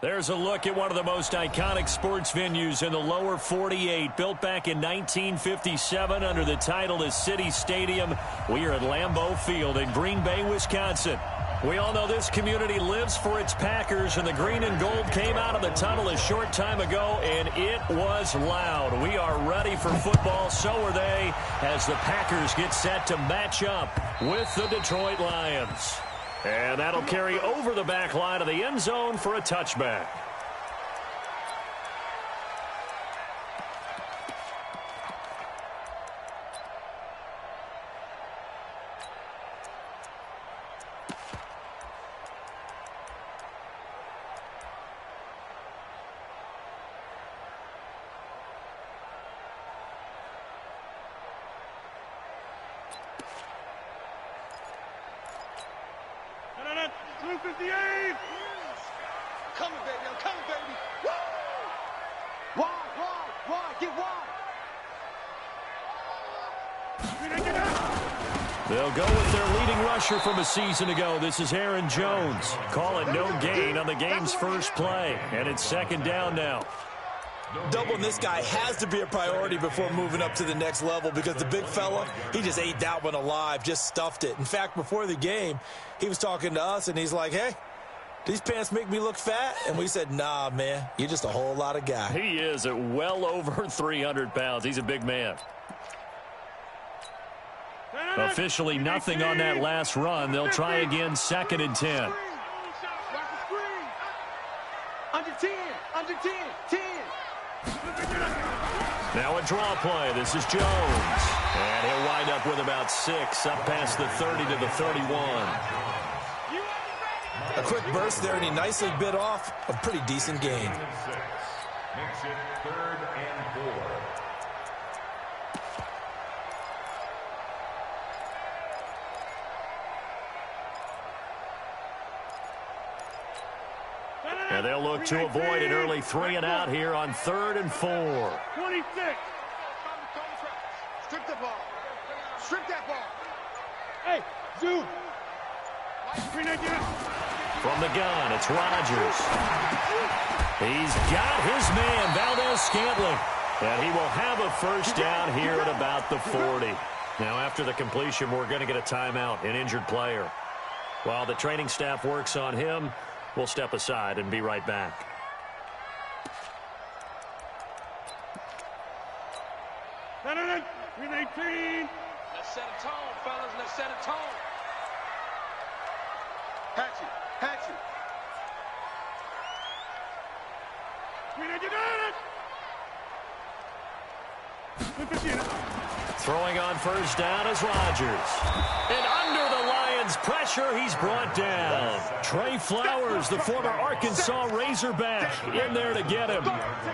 There's a look at one of the most iconic sports venues in the lower 48, built back in 1957 under the title of City Stadium. We are at Lambeau Field in Green Bay, Wisconsin. We all know this community lives for its Packers, and the green and gold came out of the tunnel a short time ago, and it was loud. We are ready for football, so are they, as the Packers get set to match up with the Detroit Lions. And that'll carry over the back line of the end zone for a touchback. They'll go with their leading rusher from a season ago. This is Aaron Jones. Call it no gain on the game's first play. And it's second down now. Doubling this guy has to be a priority before moving up to the next level, because the big fella, he just ate that one alive, just stuffed it. In fact, before the game, he was talking to us, and he's like, hey, these pants make me look fat? And we said, nah, man, you're just a whole lot of guy. He is at well over 300 pounds. He's a big man. Officially nothing on that last run. They'll try again, second and 10. Under 10, under 10, 10. Now a draw play. This is Jones. And he'll wind up with about 6, up past the 30 to the 31. A quick burst there, and he nicely bit off a pretty decent gain. Makes it 3rd and 4. And they'll look to avoid an early 3 and out here on 3rd and 4. 26. Strip the ball. Strip that ball. Hey, zoom. From the gun, it's Rodgers. He's got his man, Valdez-Scantling. And he will have a first down here at about the 40. Now, after the completion, we're going to get a timeout, an injured player. While the training staff works on him, we'll step aside and be right back. Let's set a tone, fellas. Let's set a tone. Hatchet, hatchet. Throwing on first down is Rodgers. And under the Lions' pressure, he's brought down. Trey Flowers, the former Arkansas Razorback, in there to get him.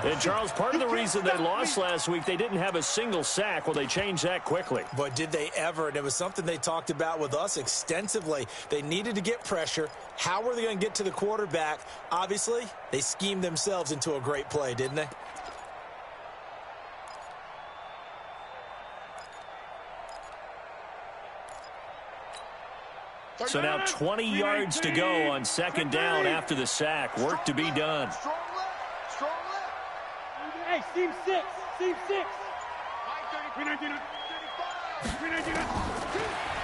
And, Charles, part of the reason they lost last week, they didn't have a single sack. Well, they changed that quickly. But did they ever? And it was something they talked about with us extensively. They needed to get pressure. How were they going to get to the quarterback? Obviously, they schemed themselves into a great play, didn't they? So now 20 yards to go on second down after the sack. Work to be done. Strong left. Strong left. Hey, seam 6. Seam 6.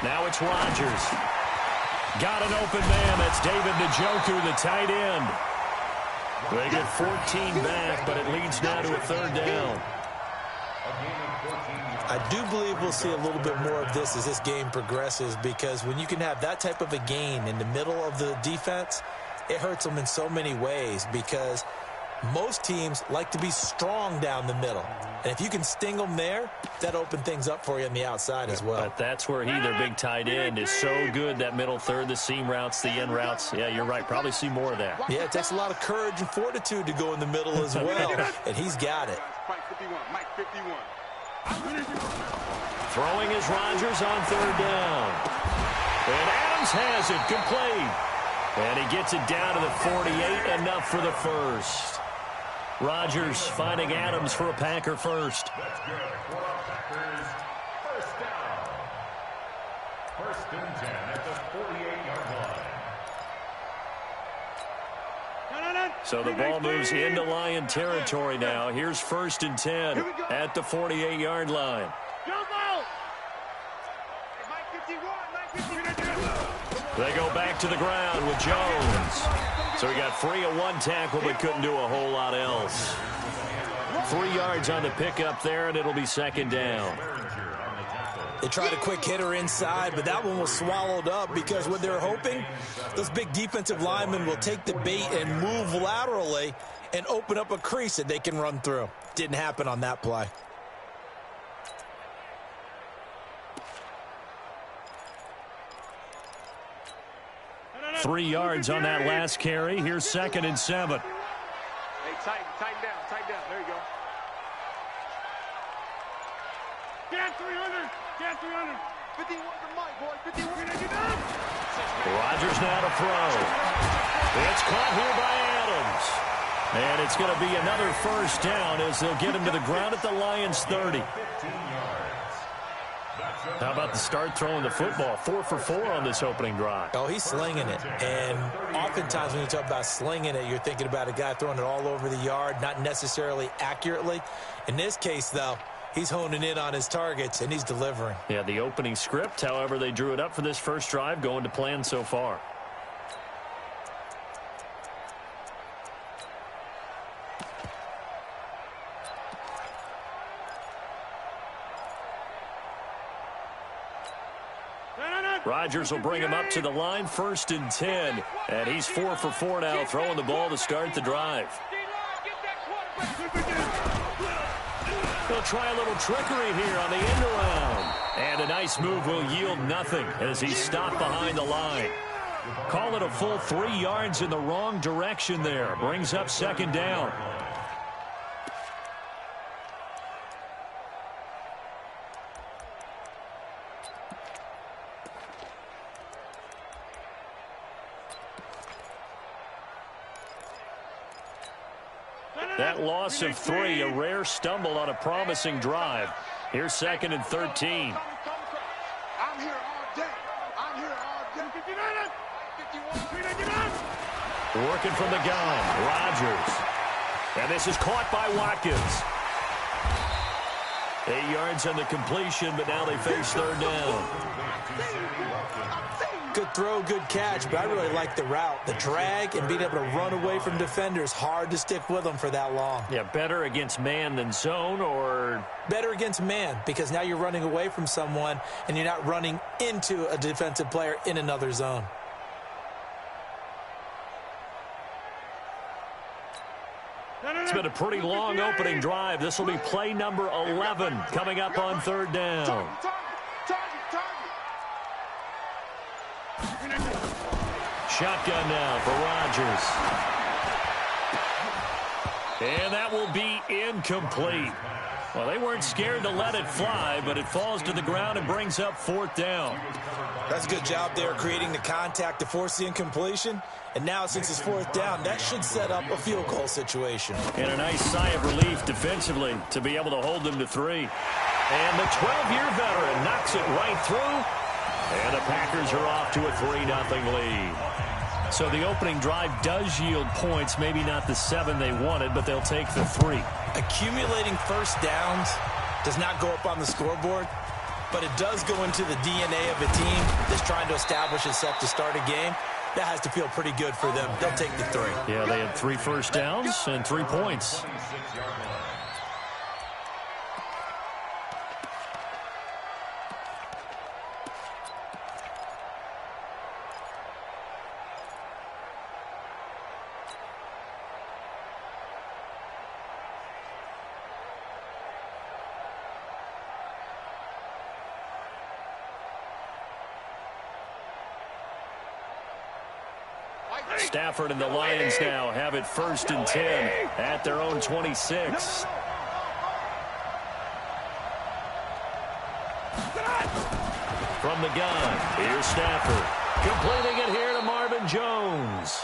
Now it's Rodgers. Got an open man. That's David Njoku, the tight end. They get 14 back, but it leads now to a 3rd down. I do believe we'll see a little bit more of this as this game progresses, because when you can have that type of a gain in the middle of the defense, it hurts them in so many ways, because most teams like to be strong down the middle. And if you can sting them there, that opens things up for you on the outside as well. But that's where their big tight end, is so good, that middle third, the seam routes, the end routes. Yeah, you're right. Probably see more of that. Yeah, it takes a lot of courage and fortitude to go in the middle as well, and he's got it. Mike 51. Mike 51. Throwing is Rodgers on 3rd down. And Adams has it, complete. And he gets it down to the 48, enough for the first. Rodgers finding Adams for a Packer first. That's good for our Packers. First down. First and 10 at the 48-yard line. So the ball moves into Lion territory now. Here's first and 10 at the 48-yard line. They go back to the ground with Jones. So he got free of one tackle but couldn't do a whole lot else. 3 yards on the pickup there, and it'll be second down. They tried a quick hitter inside, but that one was swallowed up because what they're hoping, those big defensive linemen will take the bait and move laterally and open up a crease that they can run through. Didn't happen on that play. 3 yards on that last carry. Here's second and 7. Hey, tighten down. There you go. Get 300. Get 300. 51 to Mike, boy. 51. Rodgers now to throw. It's caught here by Adams. And it's going to be another first down as they'll get him to the ground at the Lions' 30. How about the start throwing the football? 4 for 4 on this opening drive. Oh, he's slinging it. And oftentimes when you talk about slinging it, you're thinking about a guy throwing it all over the yard, not necessarily accurately. In this case, though, he's honing in on his targets, and he's delivering. Yeah, the opening script, however, they drew it up for this first drive, going to plan so far. Rodgers will bring him up to the line, first and 10. And he's 4 for 4 now, throwing the ball to start the drive. They'll try a little trickery here on the end around. And a nice move will yield nothing as he's stopped behind the line. Call it a full 3 yards in the wrong direction there. Brings up second down. That loss of 3, a rare stumble on a promising drive. Here's second and 13. I'm here all day. Working from the gun, Rodgers. And this is caught by Watkins. 8 yards on the completion, but now they face third down. Good throw, good catch, but I really like the route. The drag and being able to run away from defenders, hard to stick with them for that long. Yeah, better against man than zone, or? Better against man, because now you're running away from someone and you're not running into a defensive player in another zone. It's been a pretty long opening drive. This will be play number 11 coming up on third down. Shotgun now for Rodgers. And that will be incomplete. Well, they weren't scared to let it fly, but it falls to the ground and brings up fourth down. That's a good job there creating the contact to force the incompletion. And now since it's fourth down, that should set up a field goal situation. And a nice sigh of relief defensively to be able to hold them to 3. And the 12-year veteran knocks it right through. And the Packers are off to a 3-0 lead. So the opening drive does yield points, maybe not the 7 they wanted, but they'll take the 3. Accumulating first downs does not go up on the scoreboard, but it does go into the DNA of a team that's trying to establish itself to start a game. That has to feel pretty good for them. They'll take the 3. Yeah, they had 3 first downs and 3 points. Stafford and the Lions now have it first and 10 at their own 26. From the gun, here's Stafford. Completing it here to Marvin Jones.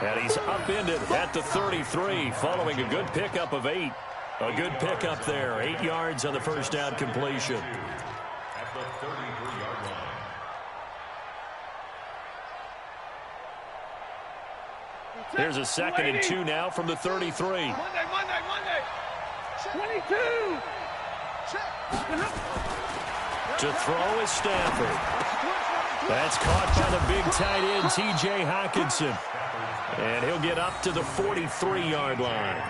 And he's upended at the 33 following a good pickup of 8. A good pickup there. 8 yards on the first down completion. At the 33-yard line. Here's a 2nd and 2 now from the 33. Monday. 22. To throw is Stafford. That's caught by the big tight end, T.J. Hockenson. And he'll get up to the 43-yard line.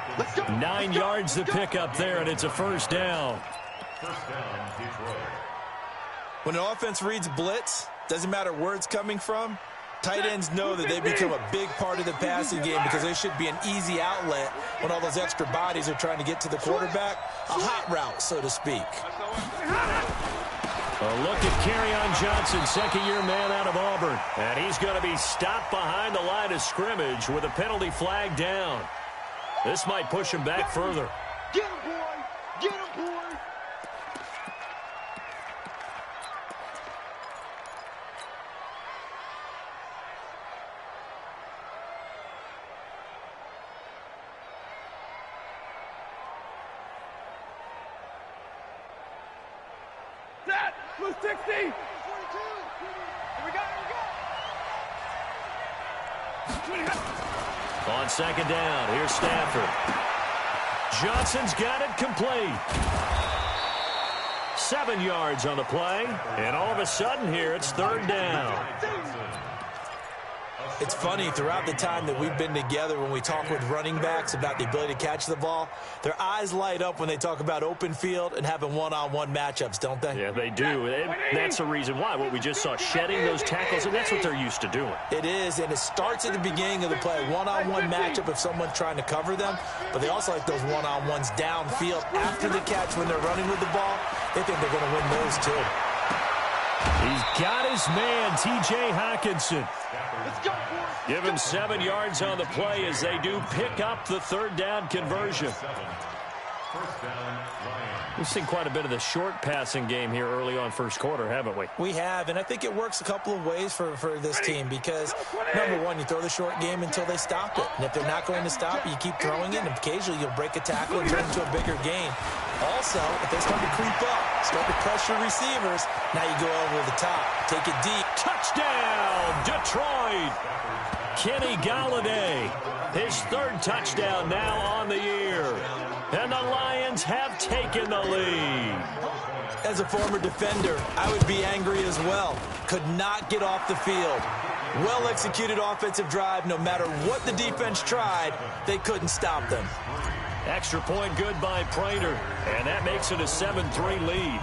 9 yards to pick up there, and it's a first down. First down, Detroit. When an offense reads blitz, doesn't matter where it's coming from, tight ends know that they become a big part of the passing game because they should be an easy outlet when all those extra bodies are trying to get to the quarterback. A hot route, so to speak. A look at Kerryon Johnson, second-year man out of Auburn. And he's going to be stopped behind the line of scrimmage with a penalty flag down. This might push him back further. Get him, boy. Get him, boy. Set. Blue 60. 42. Here we go. On second down, here's Stafford. Johnson's got it complete. 7 yards on the play. And all of a sudden here, it's third down. It's funny, throughout the time that we've been together, when we talk with running backs about the ability to catch the ball, their eyes light up when they talk about open field and having one-on-one matchups, don't they? Yeah, they do. And that's the reason why. What we just saw, shedding those tackles, and that's what they're used to doing. It is, and it starts at the beginning of the play. One-on-one matchup if someone's trying to cover them, but they also like those one-on-ones downfield after the catch when they're running with the ball. They think they're going to win those too. He's got his man, T.J. Hockenson. Let's go, boy. Give him 7 yards on the play as they do pick up the third down conversion. First down, Lions. We've seen quite a bit of the short passing game here early on first quarter, haven't we? We have, and I think it works a couple of ways for this team because, number one, you throw the short game until they stop it. And if they're not going to stop it, you keep throwing it, and occasionally you'll break a tackle and turn it into a bigger gain. Also, if they start to creep up, start to pressure receivers, now you go over the top. Take it deep. Touchdown, Detroit! Kenny Galladay, his third touchdown now on the year. And the Lions have taken the lead. As a former defender, I would be angry as well. Could not get off the field. Well-executed offensive drive. No matter what the defense tried, they couldn't stop them. Extra point good by Prater. And that makes it a 7-3 lead.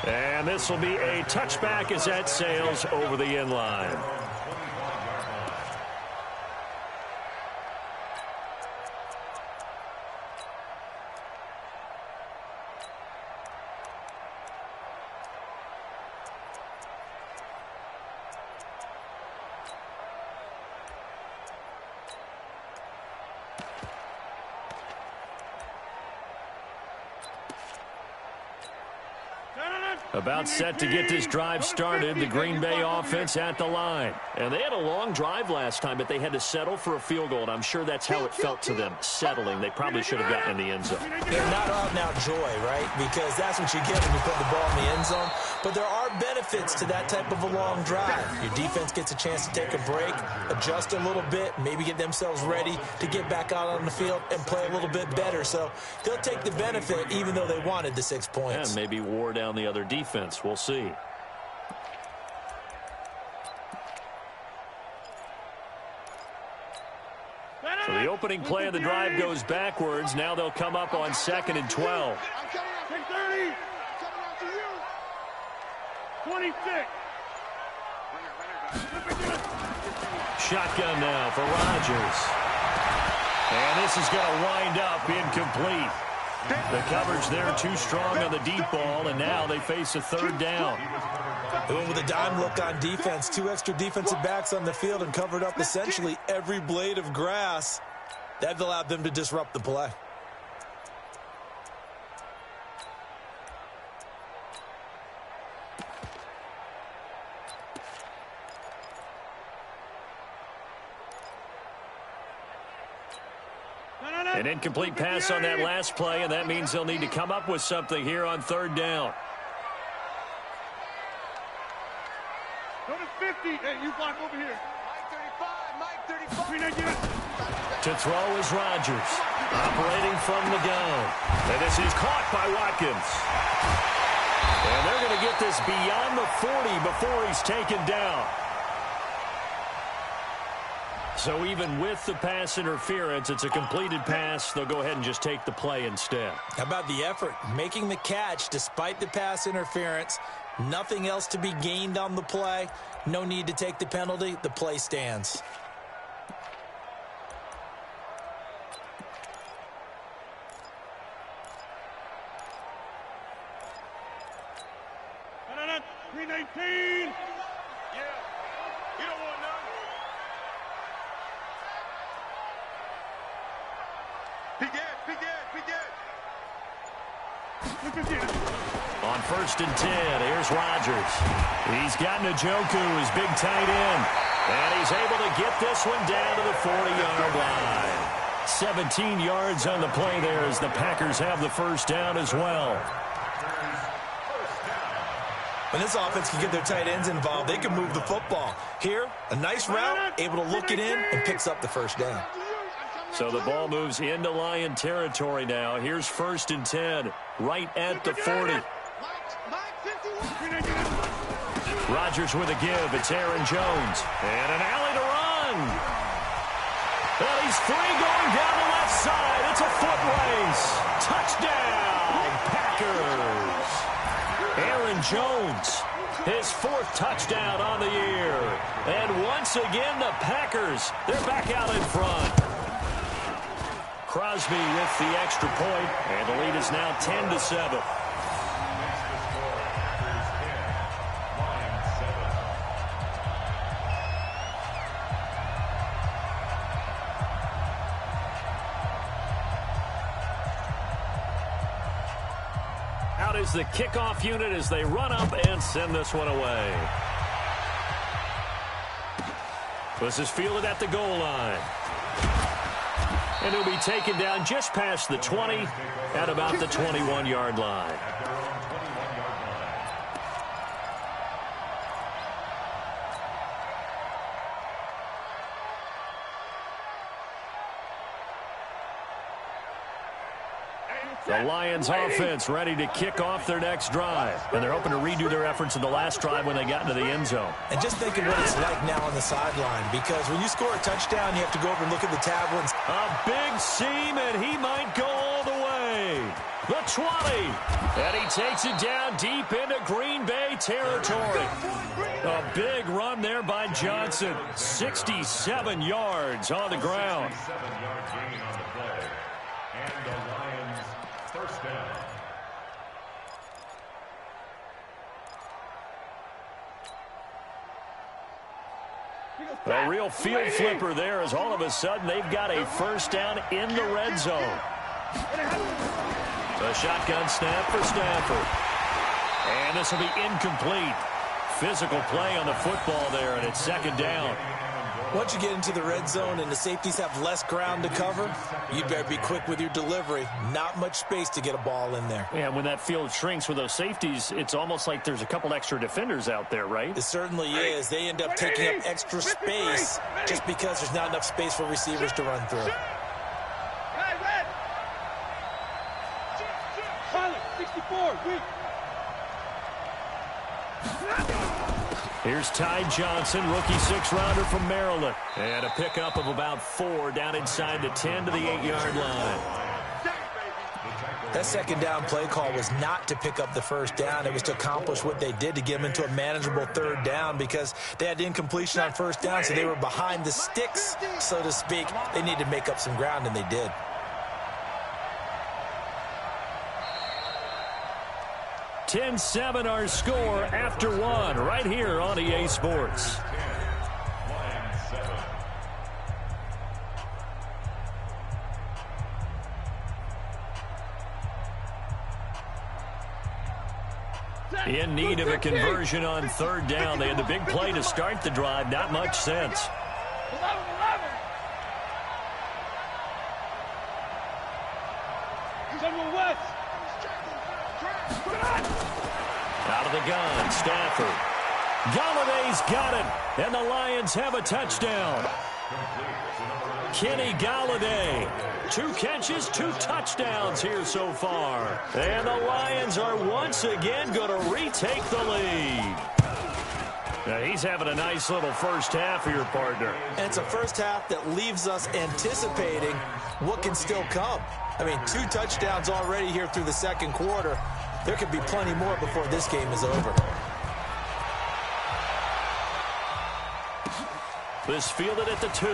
And this will be a touchback as that sails over the end line. About set to get this drive started, the Green Bay offense at the line. And they had a long drive last time, but they had to settle for a field goal, and I'm sure that's how it felt to them, settling. They probably should have gotten in the end zone. They're not out and out joy, right? Because that's what you get when you put the ball in the end zone. But there are benefits to that type of a long drive. Your defense gets a chance to take a break, adjust a little bit, maybe get themselves ready to get back out on the field and play a little bit better. So they'll take the benefit even though they wanted the 6 points. And maybe wore down the other defense. We'll see. So the opening play of the drive goes backwards. Now they'll come up on 2nd and 12. 30. 26. Shotgun now for Rodgers. And this is going to wind up incomplete. The coverage there too strong on the deep ball, and now they face a third down. They went with a dime look on defense. 2 extra defensive backs on the field and covered up essentially every blade of grass. That allowed them to disrupt the play. An incomplete pass on that last play, and that means they'll need to come up with something here on third down. Go to 50. Hey, you block over here. Mike 35. To throw is Rodgers, operating from the gun. And this is caught by Watkins. And they're going to get this beyond the 40 before he's taken down. So even with the pass interference, it's a completed pass. They'll go ahead and just take the play instead. How about the effort? Making the catch despite the pass interference. Nothing else to be gained on the play. No need to take the penalty. The play stands. No. 319. Yeah. You don't want none. On 1st and 10, here's Rodgers. He's got Njoku, his big tight end. And he's able to get this one down to the 40-yard line. 17 yards on the play there as the Packers have the first down as well. When this offense can get their tight ends involved, they can move the football. Here, a nice route, able to look it in, and picks up the first down. So the ball moves into Lion territory now. Here's 1st and 10, right at the 40. Rodgers with a give. It's Aaron Jones. And an alley to run. And he's free going down the left side. It's a foot race. Touchdown, Packers. Aaron Jones, his 4th touchdown on the year. And once again, the Packers, they're back out in front. Crosby with the extra point, and the lead is now 10-7. Out is the kickoff unit as they run up and send this one away. This is fielded at the goal line. And he'll be taken down just past the 20 at about the 21-yard line. The Lions offense ready to kick off their next drive. And they're hoping to redo their efforts in the last drive when they got into the end zone. And just think of what it's like now on the sideline, because when you score a touchdown, you have to go over and look at the tablets. A big seam, and he might go all the way. The 20. And he takes it down deep into Green Bay territory. A big run there by Johnson. 67 yards on the ground. 7-yard gain on the play. And the Lions first down. A real field flipper there as all of a sudden they've got a first down in the red zone. A shotgun snap for Stafford. And this will be incomplete. Physical play on the football there, and it's 2nd down. Once you get into the red zone and the safeties have less ground to cover, you better be quick with your delivery. Not much space to get a ball in there. Yeah, when that field shrinks with those safeties, it's almost like there's a couple extra defenders out there, right? It certainly is. They end up taking up extra space just because there's not enough space for receivers to run through. Pilot, 64, weak. Here's Ty Johnson, rookie 6th-rounder from Maryland. And a pickup of about 4 down inside the 10 to the 8-yard line. That 2nd down play call was not to pick up the first down. It was to accomplish what they did to get them into a manageable 3rd down because they had incompletion on 1st down, so they were behind the sticks, so to speak. They needed to make up some ground, and they did. 10-7 our score after 1 right here on EA Sports. In need of a conversion on 3rd down. They had the big play to start the drive. Not much sense. General West. Out of the gun, Stafford. Galladay's got it, and the Lions have a touchdown. Kenny Galladay, 2 catches, 2 touchdowns here so far. And the Lions are once again going to retake the lead. Now, he's having a nice little first half for your partner. And it's a first half that leaves us anticipating what can still come. I mean, 2 touchdowns already here through the second quarter. There could be plenty more before this game is over. This fielded at the 2.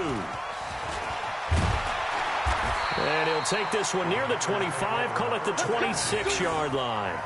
And he'll take this one near the 25, call it the 26-yard line.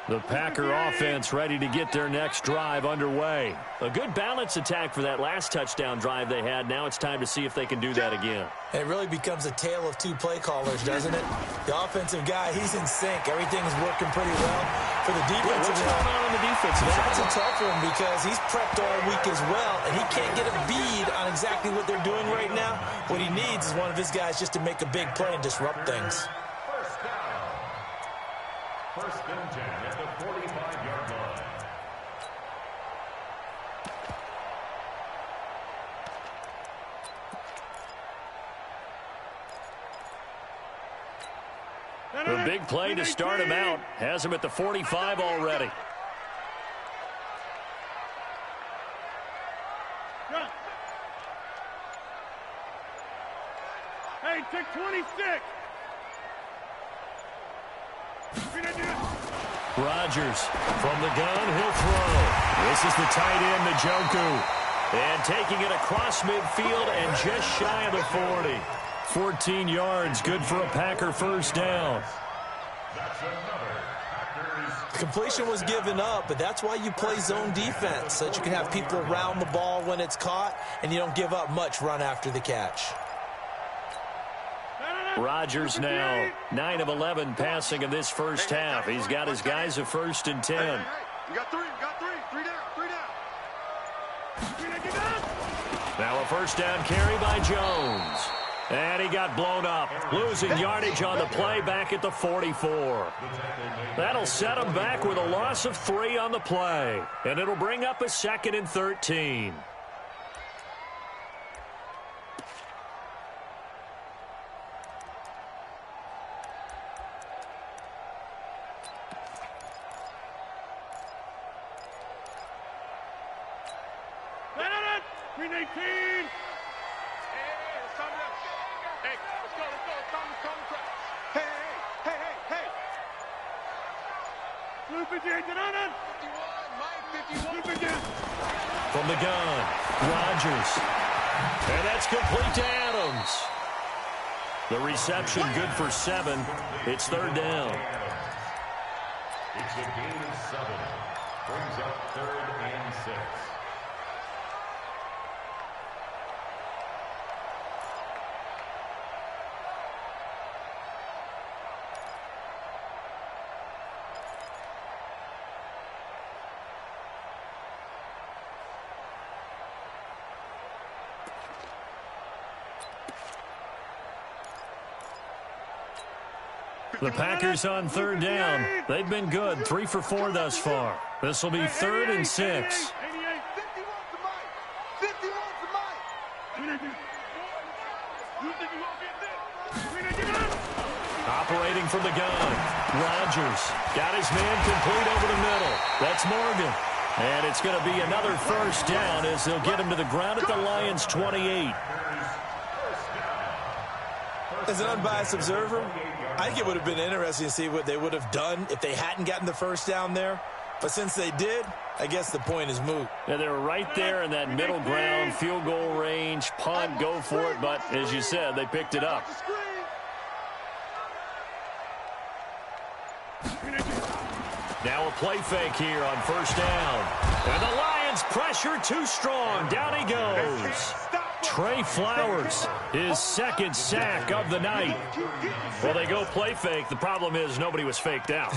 The Packer offense ready to get their next drive underway. A good balance attack for that last touchdown drive they had. Now it's time to see if they can do that again. And it really becomes a tale of 2 play callers, doesn't it? The offensive guy, he's in sync. Everything's working pretty well. For the defensive what's going on the defensive side? That's a tough one because he's prepped all week as well, and he can't get a bead on exactly what they're doing right now. What he needs is one of his guys just to make a big play and disrupt things. First and 10 at the 45-yard line. The big play to start him out. Has him at the 45 already. Hey, take 26. Rodgers from the gun, he'll throw. This is the tight end, Njoku. And taking it across midfield and just shy of the 40. 14 yards, good for a Packer first down. That's another Packers. The completion was given up, but that's why you play zone defense, so that you can have people around the ball when it's caught, and you don't give up much run after the catch. Rodgers now 9 of 11 passing in this first half. He's got his guys a 1st and 10. You got 3, three down. Now a first down carry by Jones. And he got blown up, losing yardage on the play back at the 44. That'll set him back with a loss of 3 on the play. And it'll bring up a 2nd and 13. From the gun, Rodgers. And that's complete to Adams. The reception good for 7. It's 3rd down. It's a gain of 7. Brings up 3rd and 6. The Packers on 3rd down. They've been good, 3 for 4 thus far. This will be 3rd and 6. Operating from the gun. Rodgers got his man complete over the middle. That's Morgan. And it's going to be another first down as they'll get him to the ground at the Lions' 28. As an unbiased observer, I think it would have been interesting to see what they would have done if they hadn't gotten the first down there. But since they did, I guess the point is moot. Yeah, they were right there in that middle ground, field goal range, punt, go for it. But as you said, they picked it up. Now a play fake here on first down. And the Lions pressure too strong. Down he goes. Trey Flowers, his second sack of the night. Well, they go play fake. The problem is nobody was faked out.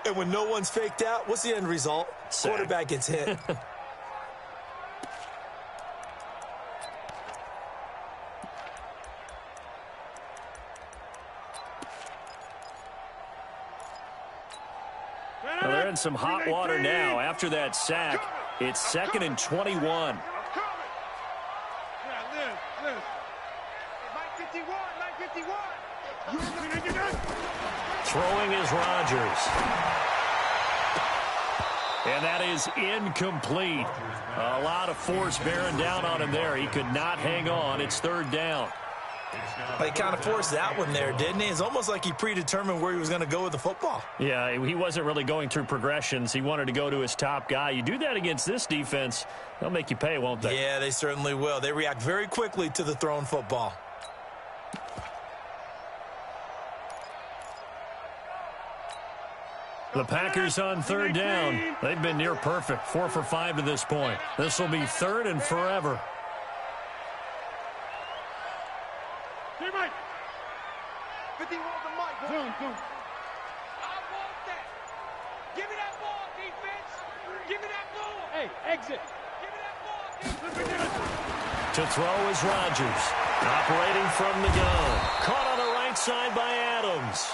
And when no one's faked out, what's the end result? Sack. Quarterback gets hit. Well, they're in some hot water now. After that sack, it's 2nd and 21. Throwing is Rodgers. And that is incomplete. A lot of force bearing down on him there. He could not hang on. It's 3rd down. He kind of forced that one there, didn't he? It's almost like he predetermined where he was going to go with the football. Yeah, he wasn't really going through progressions. He wanted to go to his top guy. You do that against this defense, they'll make you pay, won't they? Yeah, they certainly will. They react very quickly to the thrown football. The Packers on 3rd down. They've been near perfect, 4 for 5 to this point. This will be 3rd and forever. Mike. 51 to Mike. Boom. I want that. Give me that ball, defense. Give me that ball. Hey, exit. Give me that ball, defense. To throw is Rodgers. Operating from the gun. Caught on the right side by Adams.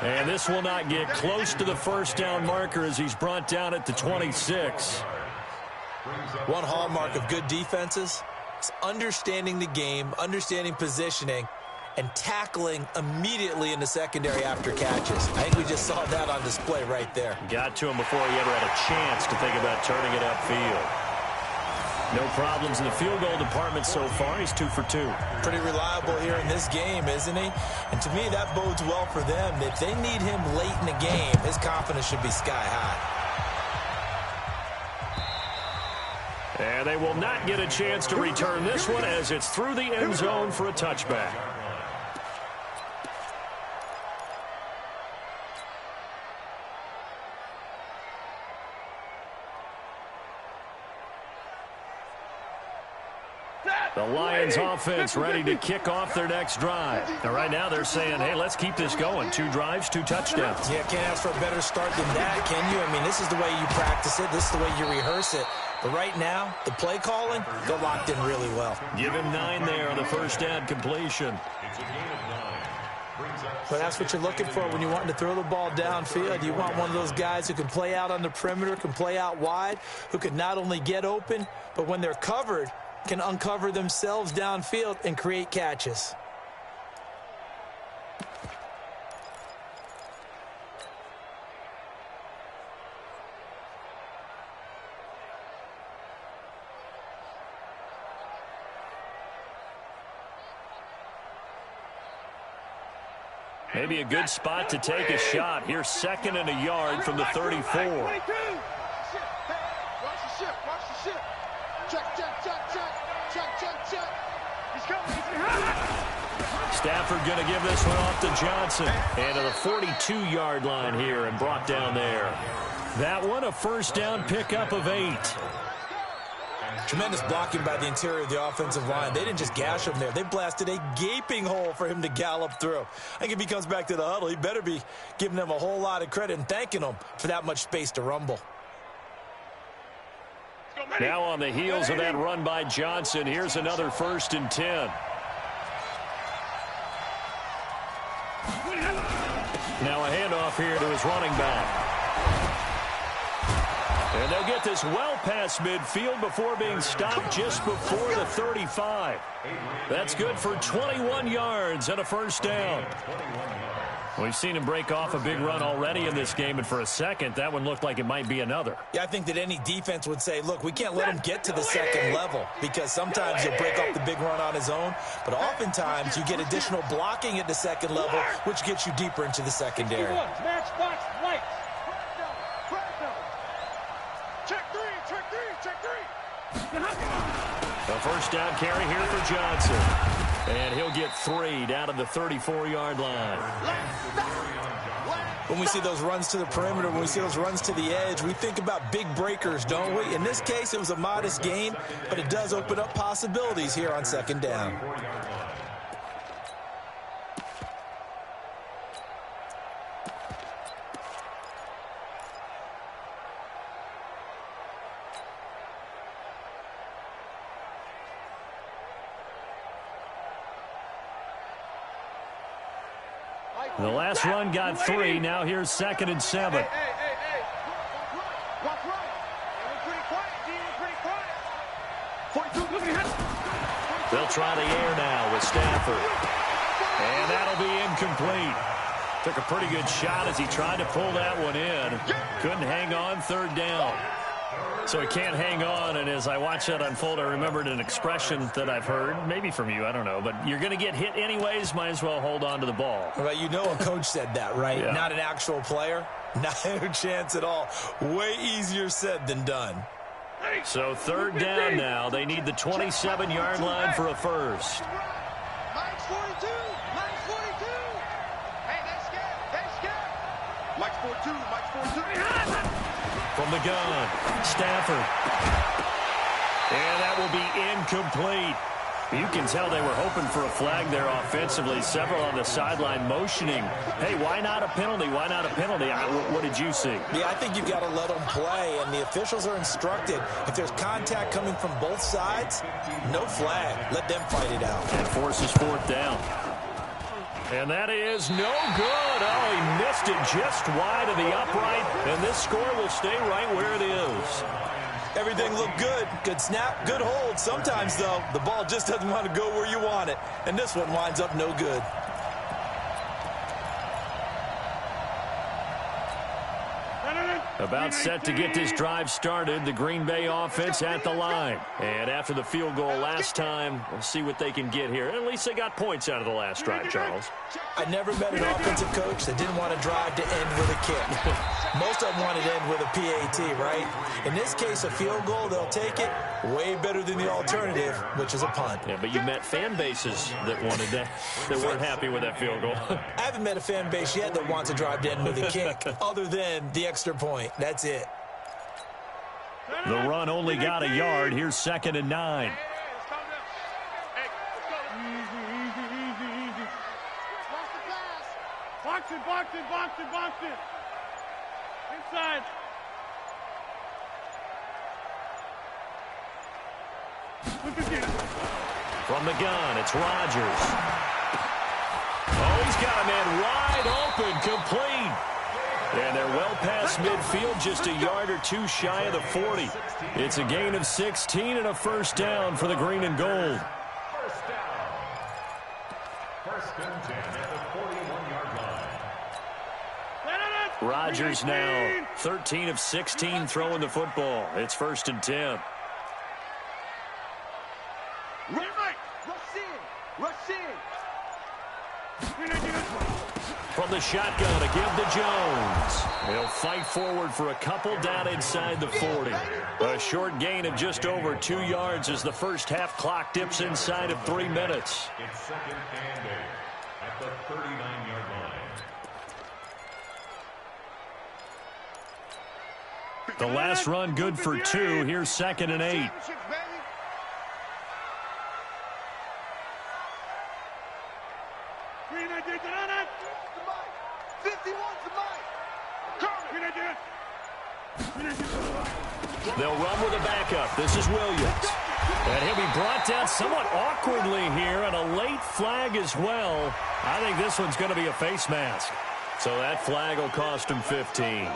And this will not get close to the 1st down marker as he's brought down at the 26. One hallmark of good defenses is understanding the game, understanding positioning, and tackling immediately in the secondary after catches. I think we just saw that on display right there. Got to him before he ever had a chance to think about turning it upfield. No problems in the field goal department so far. He's 2 for 2. Pretty reliable here in this game, isn't he? And to me, that bodes well for them. If they need him late in the game, his confidence should be sky high. And they will not get a chance to return this one as it's through the end zone for a touchback. The Lions offense ready to kick off their next drive. And right now they're saying, hey, let's keep this going. 2 drives, 2 touchdowns. Yeah, can't ask for a better start than that, can you? I mean, this is the way you practice it. This is the way you rehearse it. But right now, the play calling, they're locked in really well. Give him 9 there on the 1st down completion. But that's what you're looking for when you're wanting to throw the ball downfield. You want one of those guys who can play out on the perimeter, can play out wide, who can not only get open, but when they're covered, can uncover themselves downfield and create catches. Maybe a good spot to take a shot. Here's 2nd and a yard from the 34. Watch the ship. Check. He's coming. Stafford going to give this one off to Johnson. And to the 42-yard line here and brought down there. That one a 1st down pickup of 8. Tremendous blocking by the interior of the offensive line. They didn't just gash him there. They blasted a gaping hole for him to gallop through. I think if he comes back to the huddle, he better be giving them a whole lot of credit and thanking them for that much space to rumble. Now on the heels of that run by Johnson, here's another 1st and 10. Now a handoff here to his running back. And they'll get this well past midfield before being stopped just before the 35. That's good for 21 yards and a 1st down. We've seen him break off a big run already in this game, and for a second, that one looked like it might be another. Yeah, I think that any defense would say, look, we can't let him get to the 2nd level because sometimes he'll break off the big run on his own, but oftentimes you get additional blocking at the 2nd level, which gets you deeper into the secondary. Matchbox lights. Check three. A 1st down carry here for Johnson. And he'll get 3 down to the 34-yard line. When we see those runs to the perimeter, when we see those runs to the edge, we think about big breakers, don't we? In this case, it was a modest gain, but it does open up possibilities here on second down. The last run got 3. Now here's 2nd and 7. Hey. Walk right. We're pretty quiet, D. We're pretty quiet. 42, They'll try the air now with Stafford. And that'll be incomplete. Took a pretty good shot as he tried to pull that one in. Couldn't hang on, 3rd down. So he can't hang on, and as I watch that unfold, I remembered an expression that I've heard, maybe from you, I don't know, but you're going to get hit anyways, might as well hold on to the ball. Well, you know a coach said that, right? Yeah. Not an actual player. Not a chance at all. Way easier said than done. So 3rd down now. They need the 27-yard line for a first. Mike's 42. Mike's 42. Hey, they scared. Mike's 42. From the gun, Stafford. And that will be incomplete. You can tell they were hoping for a flag there offensively. Several on the sideline motioning. Hey, why not a penalty? Why not a penalty? What did you see? Yeah, I think you've got to let them play, and the officials are instructed. If there's contact coming from both sides, no flag. Let them fight it out. And forces 4th down. And that is no good. Oh, he missed it just wide of the upright, and this score will stay right where it is. Everything looked good. Good snap, good hold. Sometimes, though, the ball just doesn't want to go where you want it, and this one winds up no good. About set to get this drive started, the Green Bay offense at the line. And after the field goal last time, we'll see what they can get here. At least they got points out of the last drive, Charles. I never met an offensive coach that didn't want to drive to end with a kick. Most of them wanted to end with a PAT, right? In this case, a field goal, they'll take it. Way better than the alternative, which is a punt. Yeah, but you met fan bases that wanted that, that weren't happy with that field goal. I haven't met a fan base yet that wants to drive to end with a kick, other than the extra point. That's it. The run only got a yard. Here's 2nd and 9. Box it. Inside. From the gun, it's Rodgers. Oh, he's got a man wide open, complete. And they're well past midfield, just a yard or 2 shy of the 40. It's a gain of 16 and a 1st down for the green and gold. 1st down. 1st and 10 at the 41-yard line. Rodgers now 13 of 16 throwing the football. It's 1st and 10. Rush in. From the shotgun, a give to Jones. He'll fight forward for a couple down inside the 40. A short gain of just over 2 yards as the first half clock dips inside of 3 minutes. It's 2nd and 8 at the 39-yard line. The last run good for 2. Here's 2nd and 8. They'll run with a backup. This is Williams. And he'll be brought down somewhat awkwardly here, and a late flag as well. I think this one's going to be a face mask. So that flag will cost him 15.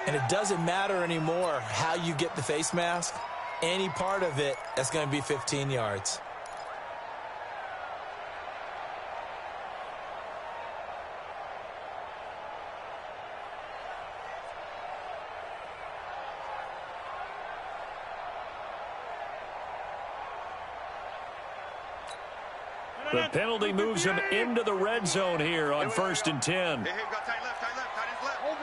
And it doesn't matter anymore how you get the face mask. Any part of it, that's going to be 15 yards. The penalty moves him into the red zone here on 1st and 10. Hey, got tight left, tight left. Over.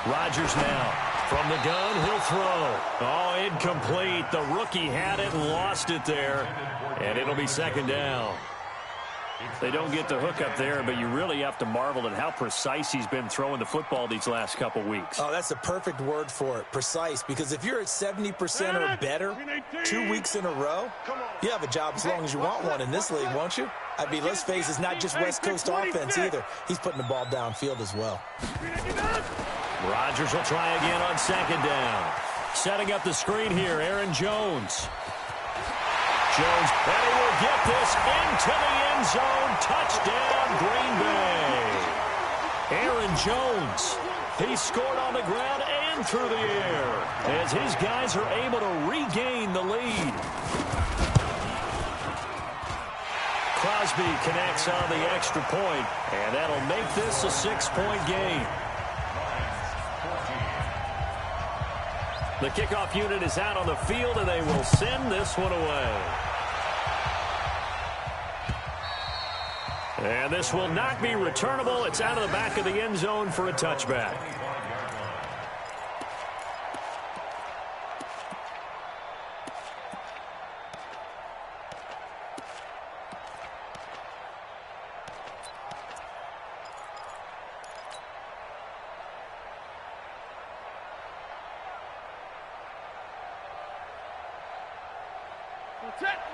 Rodgers now. From the gun, he'll throw. Oh, incomplete. The rookie had it and lost it there. And it'll be second down. They don't get the hook up there, but you really have to marvel at how precise he's been throwing the football these last couple weeks. Oh, that's the perfect word for it, precise, because if you're at 70% or better 2 weeks in a row, you have a job as long as you want one in this league, won't you? I mean, let's face it, it's not just West Coast offense either. He's putting the ball downfield as well. Rodgers will try again on second down. Setting up the screen here, Aaron Jones. Jones, and he will get this into the end zone. Touchdown, Green Bay. Aaron Jones, he scored on the ground and through the air as his guys are able to regain the lead. Crosby connects on the extra point, and that'll make this a 6-point game. The kickoff unit is out on the field, and they will send this one away. And this will not be returnable. It's out of the back of the end zone for a touchback.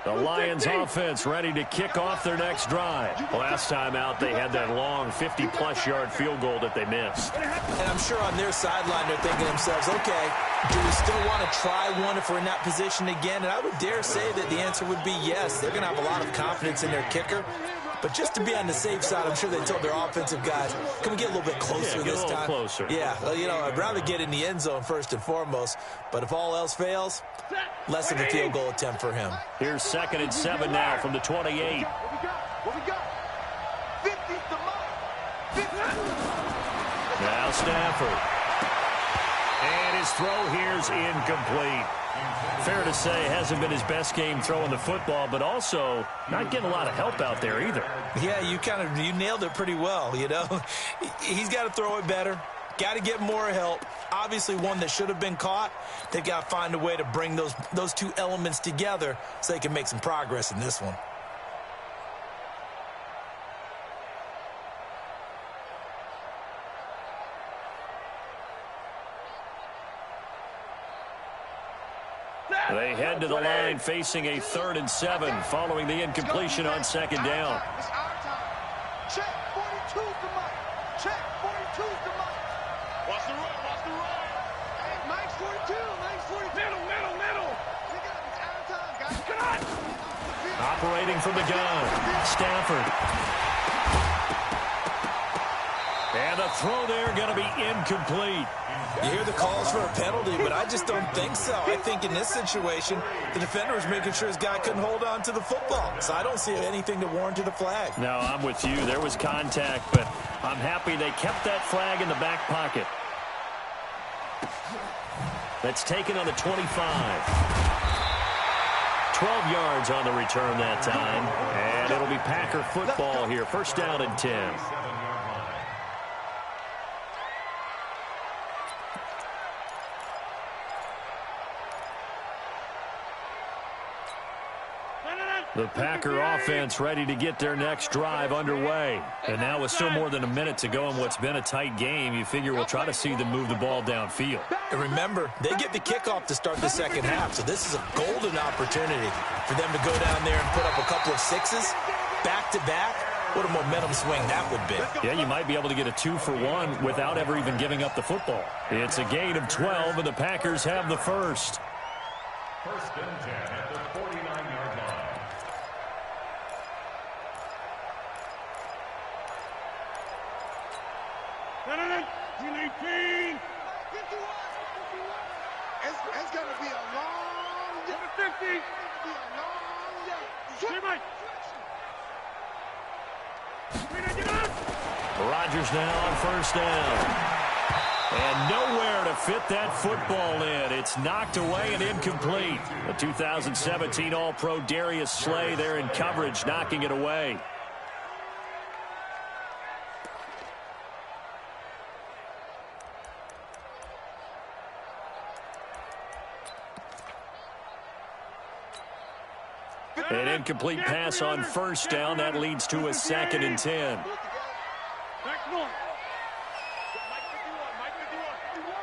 The Lions offense ready to kick off their next drive. Last time out, they had that long 50-plus yard field goal that they missed. And I'm sure on their sideline they're thinking to themselves, okay, do we still want to try one if we're in that position again? And I would dare say that the answer would be yes. They're going to have a lot of confidence in their kicker. But just to be on the safe side, I'm sure they told their offensive guys, can we get a little bit closer this time? Closer. Yeah, well, you know, I'd rather get in the end zone first and foremost. But if all else fails, less of a field goal attempt for him. Here's 2nd and 7 now from the 28. What we got? 50's the mark. 50. Now Stafford. And his throw here's incomplete. Fair to say, hasn't been his best game throwing the football, but also not getting a lot of help out there either. Yeah, you nailed it pretty well, you know. He's got to throw it better. Got to get more help. Obviously one that should have been caught. They've got to find a way to bring those two elements together so they can make some progress in this one. They head to the line facing a 3rd and 7 following the incompletion on 2nd down. It's our time. Check 42's the mark. Check 42's the mark. Watch the run. Watch the run. Hey, Mike's 42. Mike's 42. Middle. We got it. It's our time, guys. Come on. Operating from the gun. Stafford. And the throw there going to be incomplete. You hear the calls for a penalty, but I just don't think so. I think in this situation, the defender was making sure his guy couldn't hold on to the football. So I don't see anything to warrant a flag. No, I'm with you. There was contact, but I'm happy they kept that flag in the back pocket. That's taken on the 25. 12 yards on the return that time. And it'll be Packer football here. 1st down and 10. The Packer offense ready to get their next drive underway. And now with still more than a minute to go in what's been a tight game, you figure we'll try to see them move the ball downfield. And remember, they get the kickoff to start the second half, so this is a golden opportunity for them to go down there and put up a couple of sixes back-to-back. What a momentum swing that would be. Yeah, you might be able to get a 2-for-1 without ever even giving up the football. It's a gain of 12, and the Packers have the first. 1st and 10 at the 49-yard line. It's going to be a long day. 50. It's going to be a long day. Rodgers now on 1st down. And nowhere to fit that football in. It's knocked away and incomplete. The 2017 All-Pro Darius Slay there in coverage, knocking it away. An incomplete pass on first down. That leads to a 2nd and 10. Next one. Mike 51, Mike 51.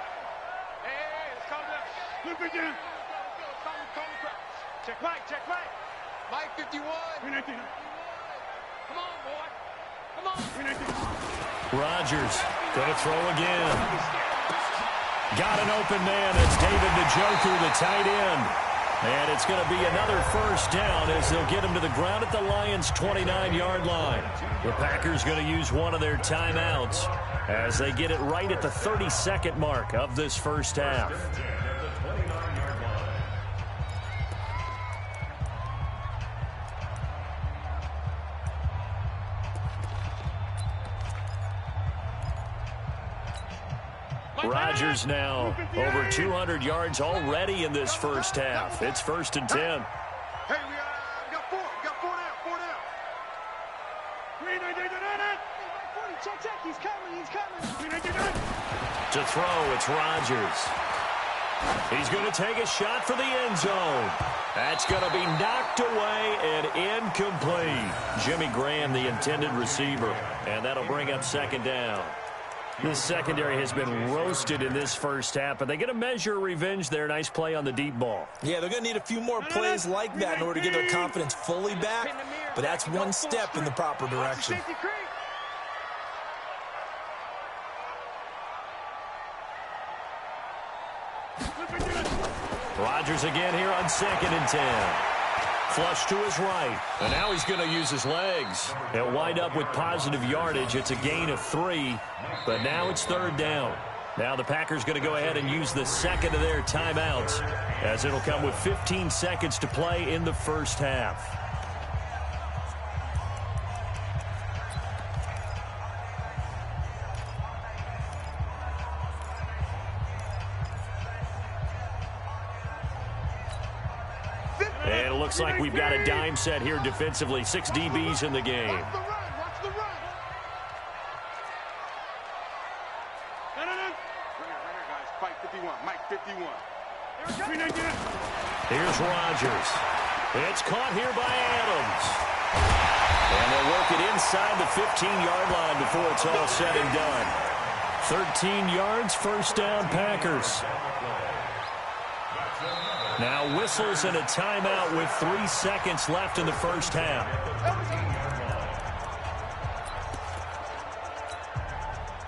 Hey, let's calm down. Flip it down. Calm down. Check right. Mike 51. Come on, boy. Come on. Rodgers going to throw again. Got an open man. It's David Njoku, the tight end. And it's going to be another first down as they'll get him to the ground at the Lions' 29-yard line. The Packers going to use one of their timeouts as they get it right at the 32nd mark of this first half. Rodgers now over 200 yards already in this first half. It's 1st and 10. Hey, we got four. Four down. Check. He's coming. To throw, it's Rodgers. He's going to take a shot for the end zone. That's going to be knocked away and incomplete. Jimmy Graham, the intended receiver. And that'll bring up 2nd down. This secondary has been roasted in this first half, but they get a measure of revenge there. Nice play on the deep ball. Yeah, they're going to need a few more plays like that in order to get their confidence fully back, but that's one step in the proper direction. Rodgers again here on 2nd and 10. Flush to his right, and now he's going to use his legs. They'll wind up with positive yardage. It's a gain of 3, but now it's 3rd down. Now the Packers going to go ahead and use the second of their timeouts as it'll come with 15 seconds to play in the first half. And it looks like we've got a dime set here defensively. 6 DBs in the game. Watch the run. No. Right here, guys. Fight 51. Mike 51. Here's Rodgers. It's caught here by Adams. And they'll work it inside the 15-yard line before it's all said and done. 13 yards, first down, Packers. Now whistles and a timeout with 3 seconds left in the first half.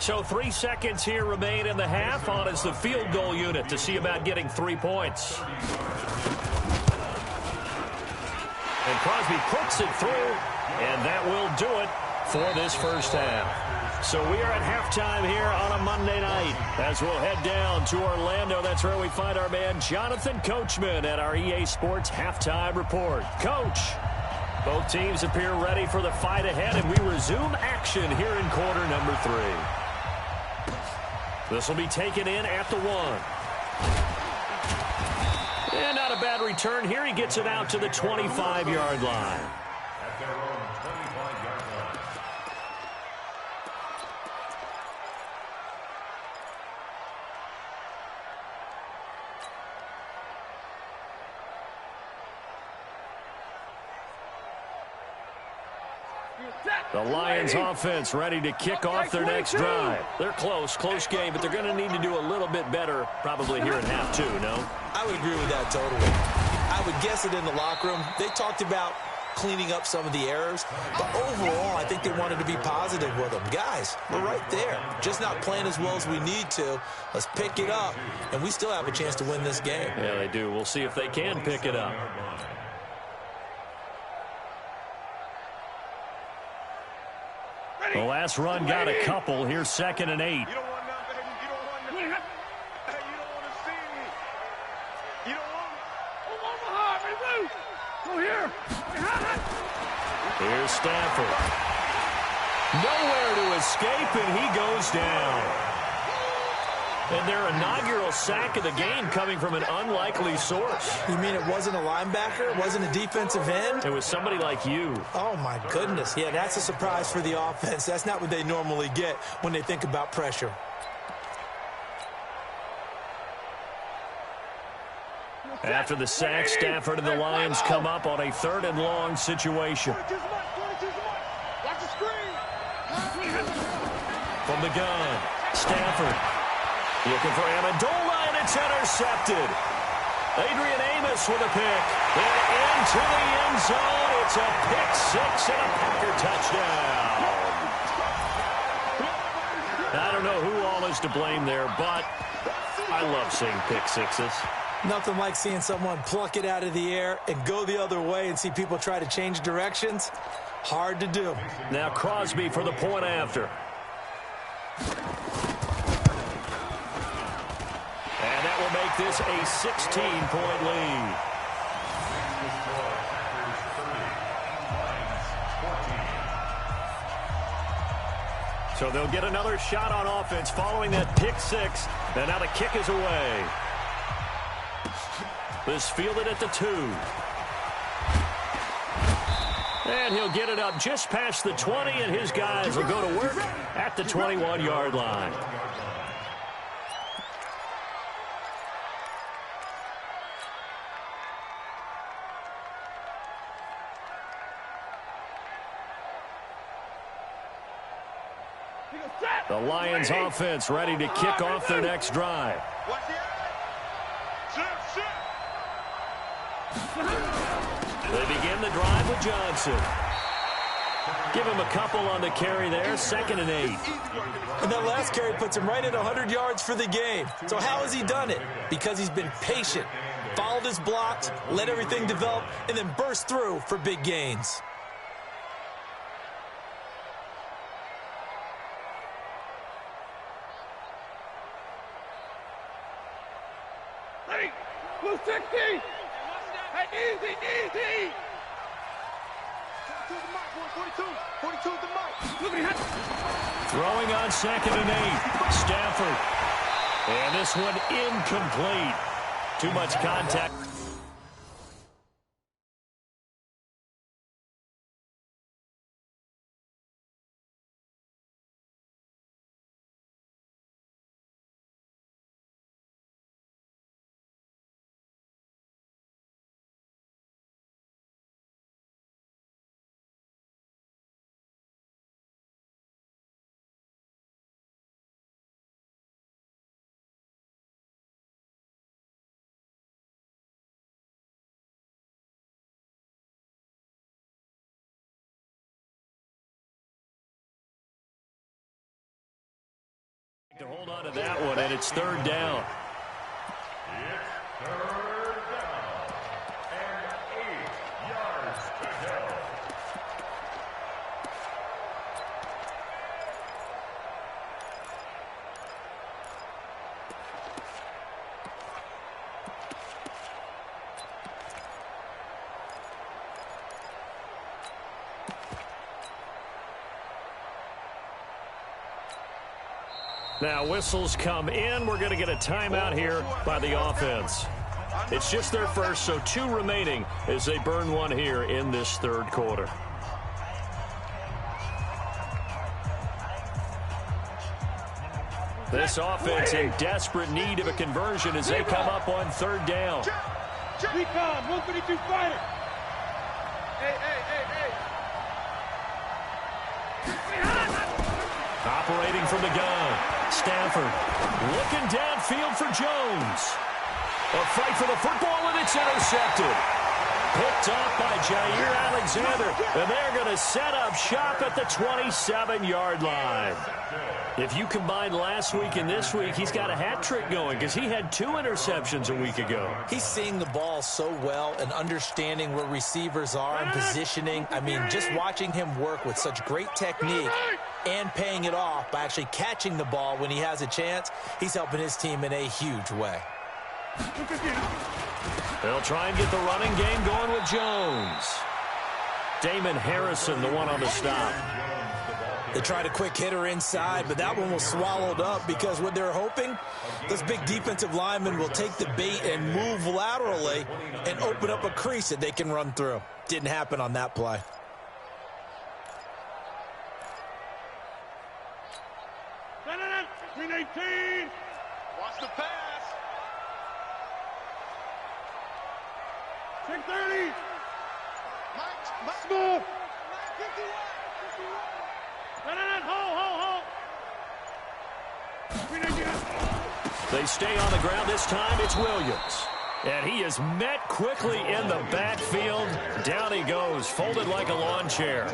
So 3 seconds here remain in the half. On is the field goal unit to see about getting 3 points. And Crosby puts it through, and that will do it for this first half. So we are at halftime here on a Monday night as we'll head down to Orlando. That's where we find our man Jonathan Coachman at our EA Sports Halftime Report. Coach, both teams appear ready for the fight ahead, and we resume action here in quarter number 3. This will be taken in at the 1. And not a bad return here. He gets it out to the 25-yard line. At their own 25-yard line. The Lions offense ready to kick off their next drive. They're close game, but they're going to need to do a little bit better probably here in half 2, no? I would agree with that totally. I would guess it in the locker room. They talked about cleaning up some of the errors, but overall, I think they wanted to be positive with them. Guys, we're right there. Just not playing as well as we need to. Let's pick it up, and we still have a chance to win this game. Yeah, they do. We'll see if they can pick it up. The last run got a couple. Here's 2nd and 8. You don't want nothing. You don't want nothing. Hey, you don't want to see me. You don't want me. Omaha, move. Go here. Here's Stafford. Nowhere to escape, and he goes down. And their inaugural sack of the game coming from an unlikely source. You mean it wasn't a linebacker? It wasn't a defensive end? It was somebody like you. Oh, my goodness. Yeah, that's a surprise for the offense. That's not what they normally get when they think about pressure. After the sack, Stafford and the Lions come up on a 3rd and long situation. From the gun, Stafford looking for Amendola, and it's intercepted. Adrian Amos with a pick. And into the end zone. It's a pick 6 and a Packer touchdown. I don't know who all is to blame there, but I love seeing pick sixes. Nothing like seeing someone pluck it out of the air and go the other way and see people try to change directions. Hard to do. Now Crosby for the point after. And that will make this a 16-point lead. So they'll get another shot on offense following that pick 6. And now the kick is away. This fielded at the 2. And he'll get it up just past the 20, and his guys will go to work at the 21-yard line. The Lions offense ready to kick off their next drive. They begin the drive with Johnson. Give him a couple on the carry there, 2nd and 8. And that last carry puts him right at 100 yards for the game. So how has he done it? Because he's been patient, followed his blocks, let everything develop, and then burst through for big gains. Ready? Blue 60! Hey, easy, easy! 42 the mic. Look at him. Throwing on 2nd and 8. Stafford. And this one incomplete. Too much contact. To hold on to that one, and it's 3rd down. It's 3rd down and 8 yards to go. Now whistles come in. We're going to get a timeout here by the offense. It's just their first, so 2 remaining as they burn one here in this 3rd quarter. This offense in desperate need of a conversion as they come up on 3rd down. Recon, 152 fighter. Hey. Operating from the gun. Stafford looking downfield for Jones. A fight for the football, and it's intercepted. Picked off by Jair Alexander, and they're going to set up shop at the 27-yard line. If you combine last week and this week, he's got a hat trick going because he had 2 interceptions a week ago. He's seeing the ball so well and understanding where receivers are and positioning. I mean, just watching him work with such great technique and paying it off by actually catching the ball when he has a chance, he's helping his team in a huge way. They'll try and get the running game going with Jones. Damon Harrison, the one on the stop. They tried a quick hitter inside, but that one was swallowed up because what they're hoping, those big defensive linemen will take the bait and move laterally and open up a crease that they can run through. Didn't happen on that play. Green 18. Watch the pass. 630. Small. Hold. They stay on the ground. This time it's Williams. And he is met quickly in the backfield. Down he goes, folded like a lawn chair.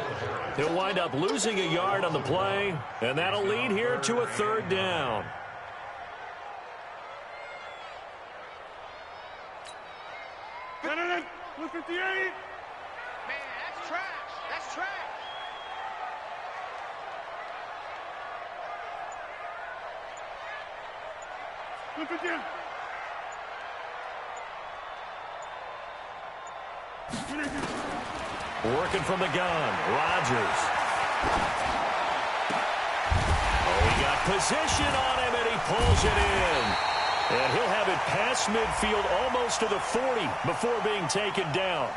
He'll wind up losing a yard on the play, and that'll lead here to a third down. Man, that's trash. That's trash. Working from the gun, Rodgers. Oh, he got position on him, and he pulls it in. And he'll have it past midfield almost to the 40 before being taken down.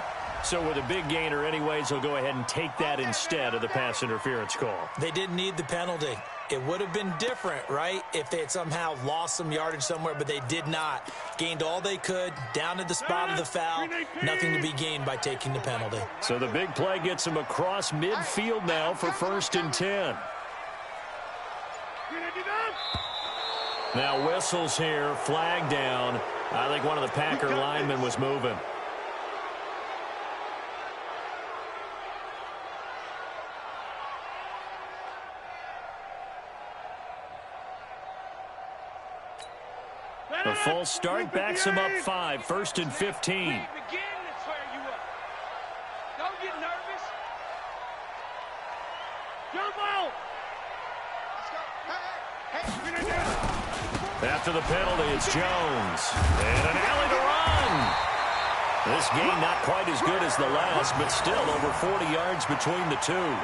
So with a big gainer anyways, he'll go ahead and take that instead of the pass interference call. They didn't need the penalty. It would have been different, right, if they had somehow lost some yardage somewhere, but they did not. Gained all they could, down to the spot of the foul. Nothing to be gained by taking the penalty. So the big play gets him across midfield now for 1st and 10. Now whistles here, flag down. I think one of the Packer linemen was moving. The false start backs him up 5, 1st and 15. Don't get nervous. Jump out. After the penalty, it's Jones. And an alley to run. This game not quite as good as the last, but still over 40 yards between the two.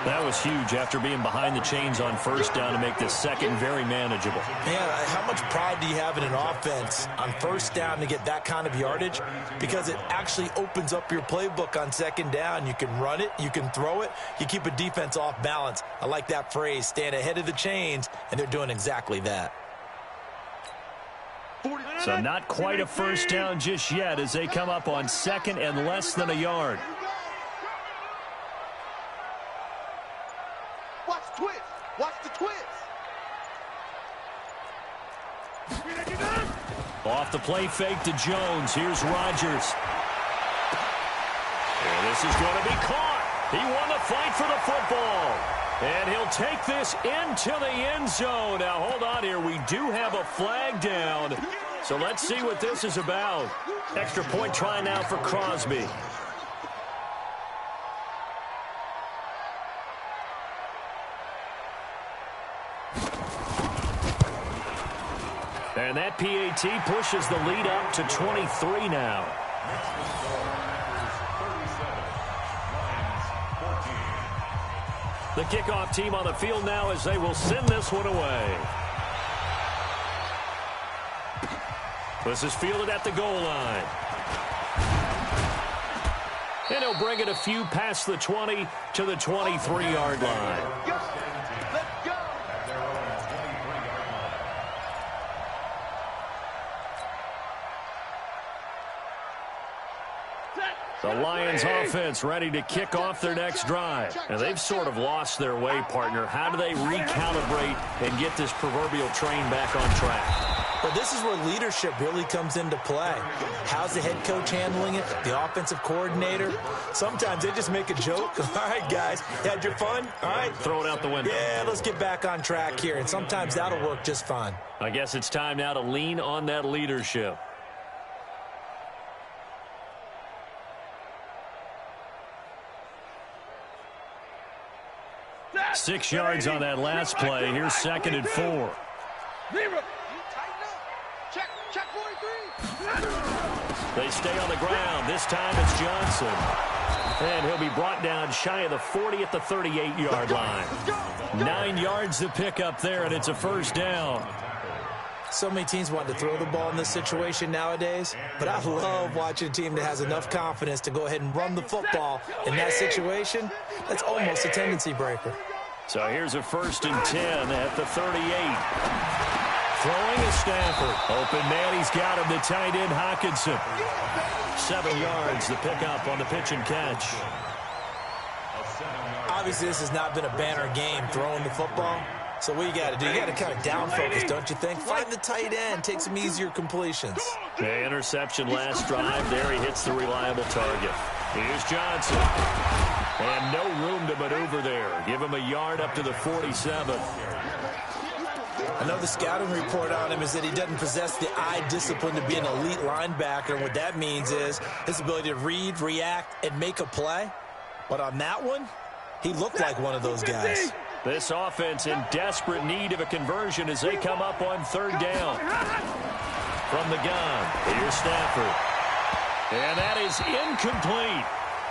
That was huge after being behind the chains on 1st down to make this second very manageable. Man, how much pride do you have in an offense on 1st down to get that kind of yardage? Because it actually opens up your playbook on 2nd down. You can run it, you can throw it, you keep a defense off balance. I like that phrase, stand ahead of the chains, and they're doing exactly that. So not quite a 1st down just yet as they come up on 2nd and less than a yard. Watch the twist. Watch the twist. Off the play fake to Jones. Here's Rodgers. And this is going to be caught. He won the fight for the football. And he'll take this into the end zone. Now, hold on here. We do have a flag down. So let's see what this is about. Extra point try now for Crosby. And that PAT pushes the lead up to 23 now. The kickoff team on the field now as they will send this one away. This is fielded at the goal line. And he'll bring it a few past the 20 to the 23-yard line. The Lions offense ready to kick off their next drive. And they've sort of lost their way, partner. How do they recalibrate and get this proverbial train back on track? Well, this is where leadership really comes into play. How's the head coach handling it? The offensive coordinator? Sometimes they just make a joke. All right, guys, had your fun? All right. Throw it out the window. Yeah, let's get back on track here. And sometimes that'll work just fine. I guess it's time now to lean on that leadership. 6 yards on that last play. Here's 2nd and 4. Check 43. They stay on the ground. This time it's Johnson. And he'll be brought down shy of the 40 at the 38-yard line. 9 yards to pick up there, and it's a 1st down. So many teams want to throw the ball in this situation nowadays, but I love watching a team that has enough confidence to go ahead and run the football in that situation. That's almost a tendency breaker. So here's a 1st and 10 at the 38. Throwing is Stafford. Open man, he's got him, the tight end Hawkinson. 7 yards, the pickup on the pitch and catch. Obviously, this has not been a banner game throwing the football. So what you got to do, you got to kind of down focus, don't you think? Find the tight end, take some easier completions. The interception last drive. There he hits the reliable target. Here's Johnson. And no room to maneuver there. Give him a yard up to the 47. I know the scouting report on him is that he doesn't possess the eye discipline to be an elite linebacker. And what that means is his ability to read, react, and make a play. But on that one, he looked like one of those guys. This offense in desperate need of a conversion as they come up on 3rd down. From the gun, here's Stafford. And that is incomplete.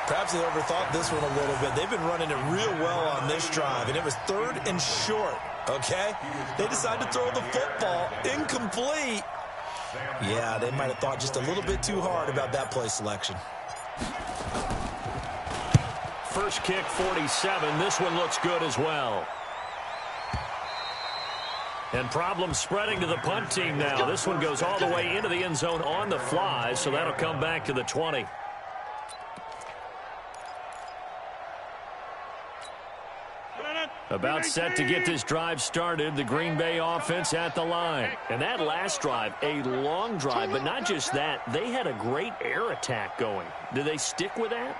Perhaps they overthought this one a little bit. They've been running it real well on this drive, and it was 3rd and short, okay? They decided to throw the football incomplete. Yeah, they might have thought just a little bit too hard about that play selection. First kick, 47. This one looks good as well. And problems spreading to the punt team now. This one goes all the way into the end zone on the fly, so that'll come back to the 20. About set to get this drive started, the Green Bay offense at the line. And that last drive, a long drive, but not just that. They had a great air attack going. Do they stick with that?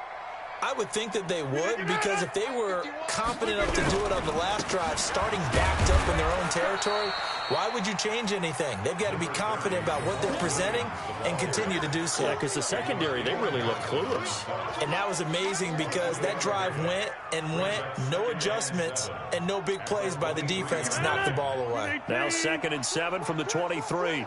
I would think that they would, because if they were confident enough to do it on the last drive, starting backed up in their own territory, why would you change anything? They've got to be confident about what they're presenting and continue to do so. Yeah, because the secondary, they really look clueless. And that was amazing because that drive went and went, no adjustments, and no big plays by the defense to knock the ball away. Now 2nd and 7 from the 23.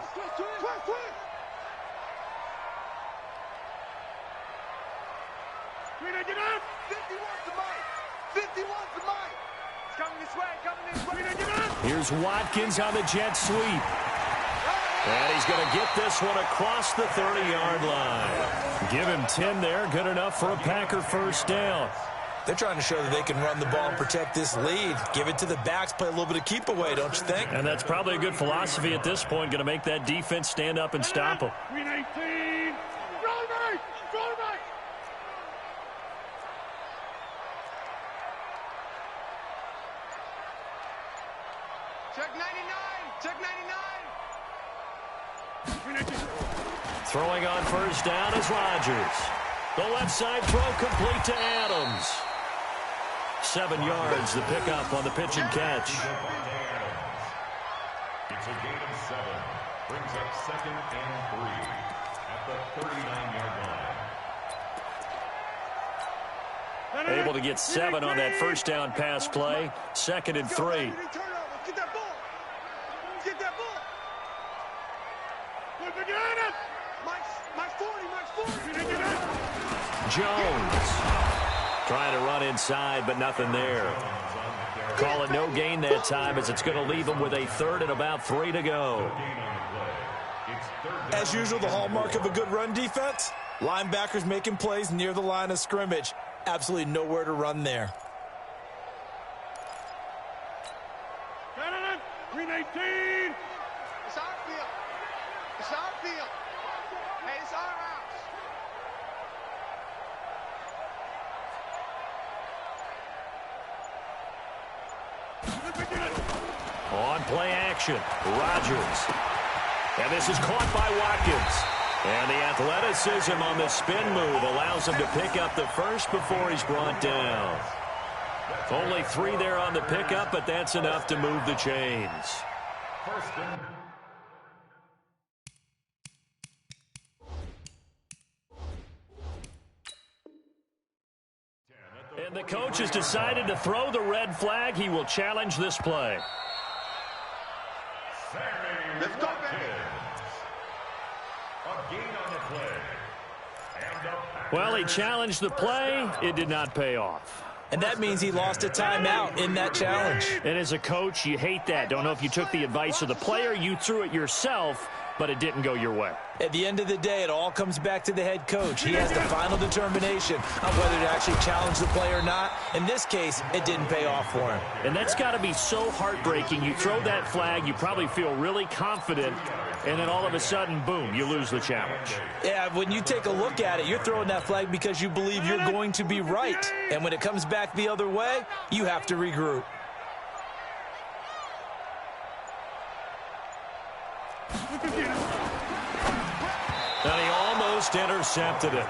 Here's Watkins on the jet sweep. And he's going to get this one across the 30-yard line. Give him 10 there. Good enough for a Packer first down. They're trying to show that they can run the ball and protect this lead. Give it to the backs, play a little bit of keep away, don't you think? And that's probably a good philosophy at this point. Going to make that defense stand up and stop them. Check 99! Check 99! Throwing on first down is Rodgers. The left side throw complete to Adams. 7 yards, the pickup on the pitch and catch. It's a gain of 7. Brings up 2nd and 3 at the 39-yard line. Able to get 7 on that first down pass play. 2nd and 3. Get that ball! Get that ball! My 40! Jones trying to run inside, but nothing there. Call it no gain that time as it's going to leave them with a 3rd and about 3 to go. As usual, the hallmark of a good run defense, linebackers making plays near the line of scrimmage. Absolutely nowhere to run there. 319! It's our field. It's our field. Hey, it's our house. On play action, Rodgers. And this is caught by Watkins. And the athleticism on the spin move allows him to pick up the first before he's brought down. Only 3 there on the pickup, but that's enough to move the chains. And the coach has decided to throw the red flag. He will challenge this play. Let's go, baby. Well, he challenged the play. It did not pay off. And that means he lost a timeout in that challenge. And as a coach, you hate that. Don't know if you took the advice of the player. You threw it yourself. but it didn't go your way. At the end of the day, it all comes back to the head coach. He has the final determination on whether to actually challenge the play or not. In this case, it didn't pay off for him. And that's got to be so heartbreaking. You throw that flag, you probably feel really confident, and then all of a sudden, boom, you lose the challenge. Yeah, when you take a look at it, you're throwing that flag because you believe you're going to be right. And when it comes back the other way, you have to regroup. And he almost intercepted it.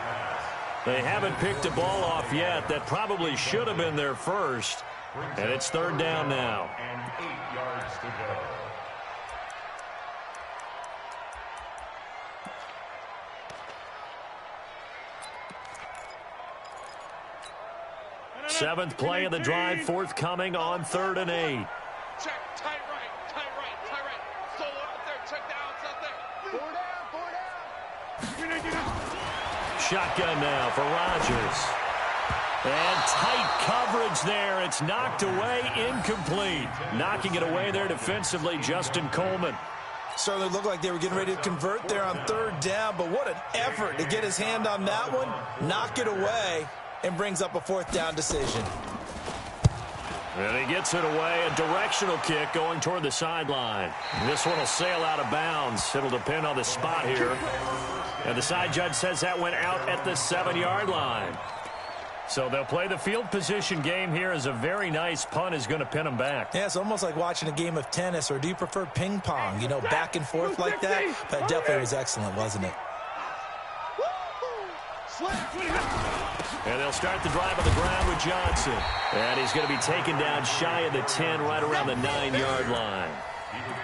They haven't picked a ball off yet. That probably should have been their first. And it's third down now. And 8 yards to go. Seventh play of the drive, forthcoming on 3rd and 8. Check, tight right, tight right, tight right. Solo out there, check the outs out there. 4 down. Shotgun now for Rodgers. And tight coverage there. It's knocked away, incomplete. Knocking it away there defensively, Justin Coleman. Certainly looked like they were getting ready to convert there on 3rd down, but what an effort to get his hand on that one, knock it away, and brings up a 4th down decision. And he gets it away, a directional kick going toward the sideline. This one will sail out of bounds. It'll depend on the spot here. And the side judge says that went out at the 7-yard line. So they'll play the field position game here as a very nice punt is going to pin them back. Yeah, it's almost like watching a game of tennis, or do you prefer ping pong? You know, back and forth like that? That definitely was excellent, wasn't it? And they'll start the drive on the ground with Johnson. And he's going to be taken down shy of the 10, right around the 9-yard line.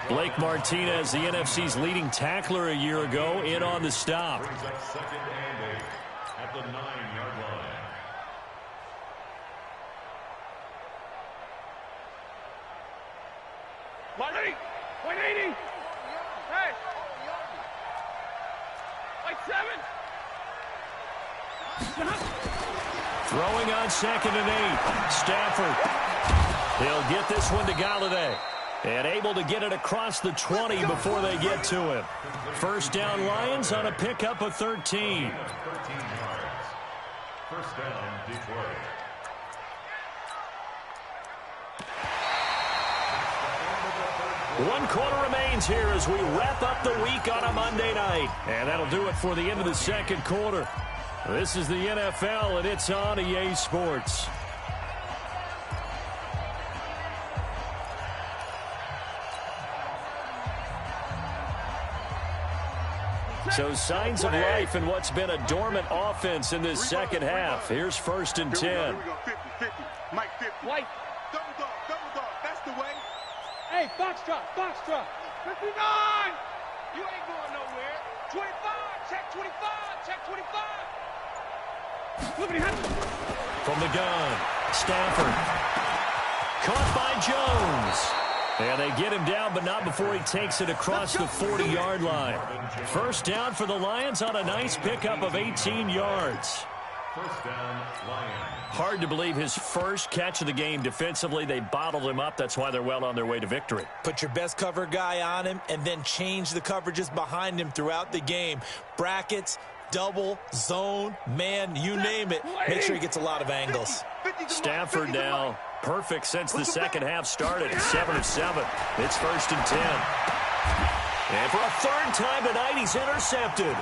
Blake Martinez, the NFC's leading tackler a year ago, in on the stop. Brings up 2nd and 8 at the 9-yard line. Point 80. Hey. Like 7. Throwing on 2nd and 8. Stafford. He'll get this one to Galladay. And able to get it across the 20 before they get to him. First down Lions on a pickup of 13. 13 yards. First down, Detroit. One quarter remains here as we wrap up the week on a Monday night. And that'll do it for the end of the second quarter. This is the NFL, and it's on EA Sports. So signs of life in what's been a dormant offense in this second half. Here's 1st and 10. Here we go. 50, 50. Mike 50. White. Double dog. That's the way. Hey, box drop. 59. You ain't going nowhere. 25. Check 25. Check 25. From the gun, Stafford. Caught by Jones. And they get him down, but not before he takes it across the 40-yard line. First down for the Lions on a nice pickup of 18 yards. First down, Lions. Hard to believe his first catch of the game defensively. They bottled him up. That's why they're well on their way to victory. Put your best cover guy on him and then change the coverages behind him throughout the game. Brackets, double, zone, man, you name it. Make sure he gets a lot of angles. Stafford now perfect since the second half started. 7 of 7. It's 1st and 10. And for a 3rd time tonight, he's intercepted.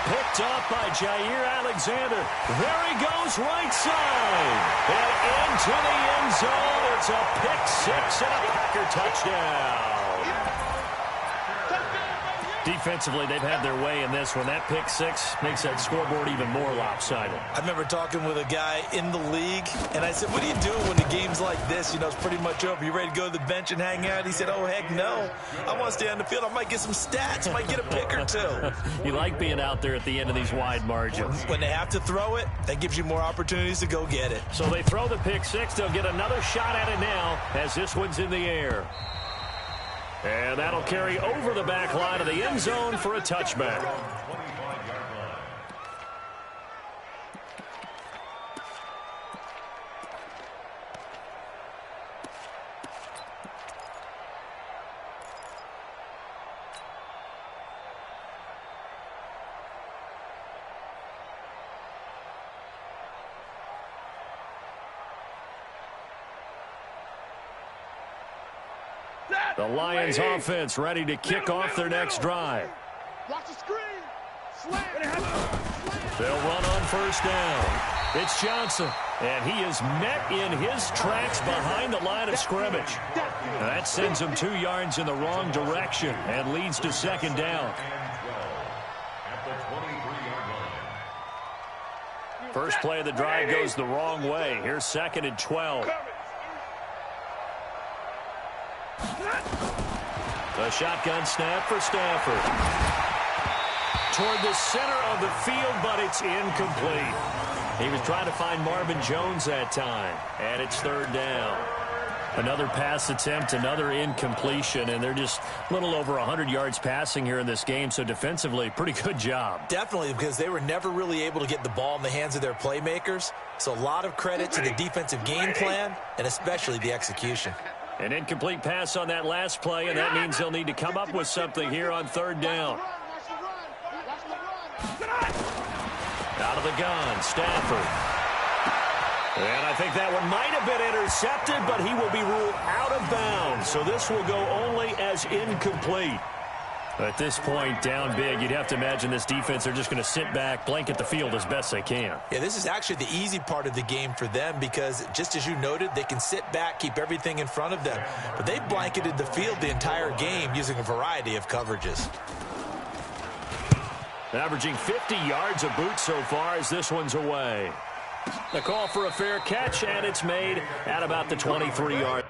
Picked up by Jair Alexander. There he goes, right side. And into the end zone. It's a pick 6 and a Packer touchdown. Defensively, they've had their way in this one. That pick 6 makes that scoreboard even more lopsided. I remember talking with a guy in the league, and I said, what are you doing when the game's like this? You know, it's pretty much over. You ready to go to the bench and hang out? He said, oh, heck no. I want to stay on the field. I might get some stats. I might get a pick or 2. You like being out there at the end of these wide margins. When they have to throw it, that gives you more opportunities to go get it. So they throw the pick 6. They'll get another shot at it now as this one's in the air. And that'll carry over the back line of the end zone for a touchback. The Lions offense ready to kick off their next drive. Watch the screen. Slam. They'll run on first down. It's Johnson, and he is met in his tracks behind the line of scrimmage. That sends him 2 yards in the wrong direction and leads to second down. First play of the drive goes the wrong way. Here's 2nd and 12. The shotgun snap for Stafford. Toward the center of the field, but it's incomplete. He was trying to find Marvin Jones that time, and it's 3rd down. Another pass attempt, another incompletion, and they're just a little over 100 yards passing here in this game, so defensively, pretty good job. Definitely, because they were never really able to get the ball in the hands of their playmakers, so a lot of credit to the defensive game plan, and especially the execution. An incomplete pass on that last play, and that means they'll need to come up with something here on 3rd down. Out of the gun, Stafford. And I think that one might have been intercepted, but he will be ruled out of bounds. So this will go only as incomplete. At this point, down big, you'd have to imagine this defense, they're just going to sit back, blanket the field as best they can. Yeah, this is actually the easy part of the game for them because, just as you noted, they can sit back, keep everything in front of them. But they've blanketed the field the entire game using a variety of coverages. Averaging 50 yards a boot so far as this one's away. The call for a fair catch, and it's made at about the 23-yard.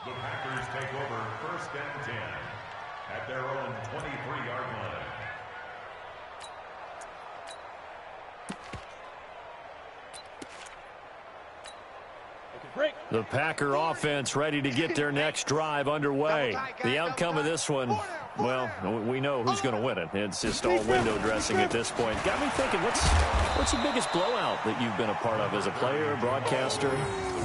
The Packers take over 1st and 10 at their own 23-yard line. The Packer offense ready to get their next drive underway. The outcome of this one, well, we know who's going to win it. It's just all window dressing at this point. Got me thinking, what's the biggest blowout that you've been a part of as a player, broadcaster?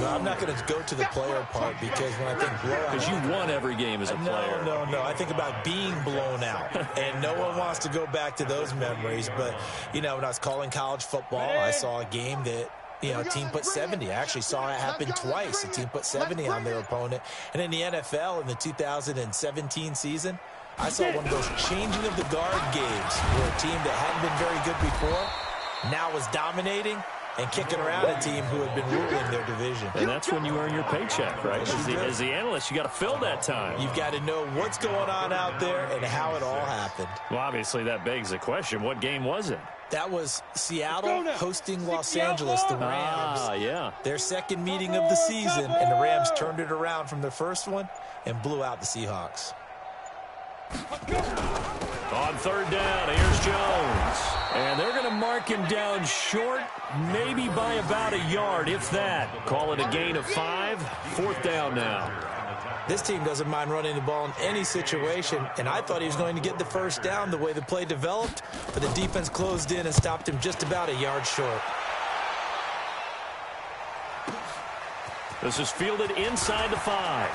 No, I'm not going to go to the player part because when I think blowout... Because you won every game as a player. No. I think about being blown out. And no one wants to go back to those memories. But, when I was calling college football, I saw a game that... a team put 70. I actually saw it happen twice. A team put 70 on their opponent. And in the NFL, in the 2017 season, I saw one of those changing of the guard games where a team that hadn't been very good before now was dominating and kicking around a team who had been ruling their division. And that's when you earn your paycheck, right? As the analyst, you got to fill that time. You've got to know what's going on out there and how it all happened. Well, obviously, that begs the question, what game was it? That was Seattle hosting Los Angeles, the Rams. Yeah. Their second meeting of the season, and the Rams turned it around from their first one and blew out the Seahawks. On 3rd down, here's Jones. And they're going to mark him down short, maybe by about a yard, if that. Call it a gain of 5. 4th down now. This team doesn't mind running the ball in any situation, and I thought he was going to get the first down the way the play developed, but the defense closed in and stopped him just about a yard short. This is fielded inside the 5.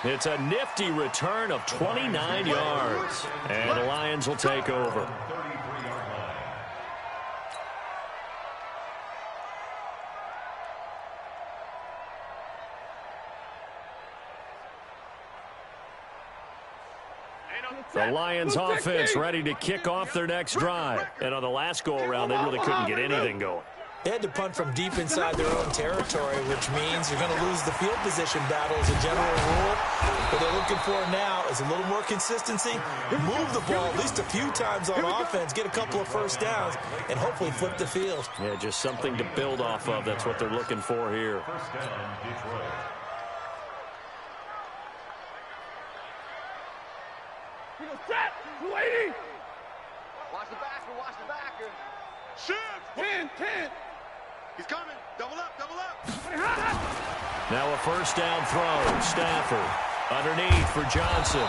It's a nifty return of 29 yards, and the Lions will take over. The Lions offense ready to kick off their next drive. And on the last go-around, they really couldn't get anything going. They had to punt from deep inside their own territory, which means you're going to lose the field position battle as a general rule. What they're looking for now is a little more consistency, move the ball at least a few times on offense, get a couple of first downs, and hopefully flip the field. Yeah, just something to build off of. That's what they're looking for here. First down, Detroit. Waiting. Watch the backer, watch the backer. Shoot! 10. He's coming. Double up, double up. Now a first down throw. Stafford underneath for Johnson.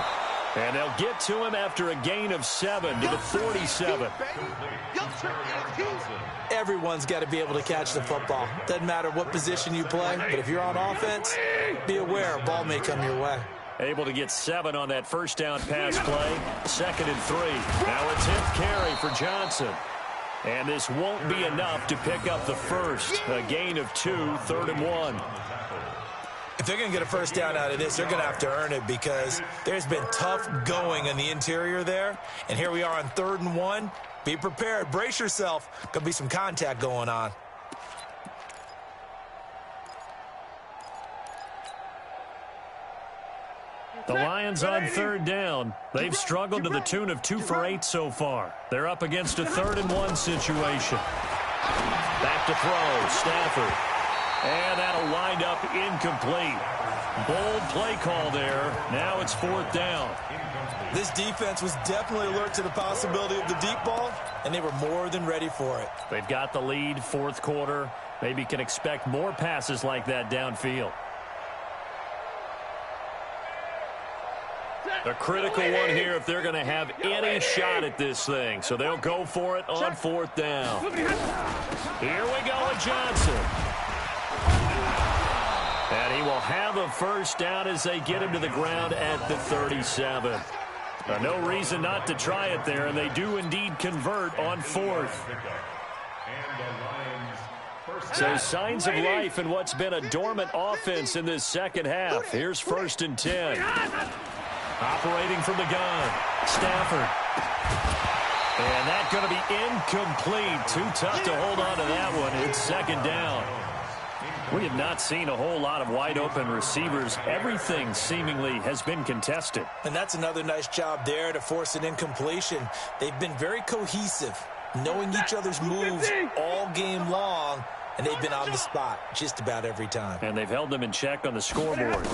And they'll get to him after a gain of 7 to the 47. Everyone's got to be able to catch the football. Doesn't matter what position you play, but if you're on offense, be aware a ball may come your way. Able to get 7 on that first down pass play. 2nd and 3. Now a 10th carry for Johnson. And this won't be enough to pick up the first. A gain of 2, 3rd and 1. If they're going to get a first down out of this, they're going to have to earn it because there's been tough going in the interior there. And here we are on 3rd and 1. Be prepared. Brace yourself. Going to be some contact going on. The Lions on 3rd down. They've struggled to the tune of 2 for 8 so far. They're up against a 3rd and 1 situation. Back to throw. Stafford. And that'll wind up incomplete. Bold play call there. Now it's 4th down. This defense was definitely alert to the possibility of the deep ball, and they were more than ready for it. They've got the lead, 4th quarter. Maybe can expect more passes like that downfield. A critical one here if they're going to have any shot at this thing. So they'll go for it on 4th down. Here we go with Johnson. And he will have a first down as they get him to the ground at the 37. No reason not to try it there, and they do indeed convert on 4th. So signs of life in what's been a dormant offense in this second half. Here's 1st and 10. Operating from the gun. Stafford. And that's going to be incomplete. Too tough to hold on to that one. It's 2nd down. We have not seen a whole lot of wide-open receivers. Everything seemingly has been contested. And that's another nice job there to force an incompletion. They've been very cohesive, knowing each other's moves all game long, and they've been on the spot just about every time. And they've held them in check on the scoreboard.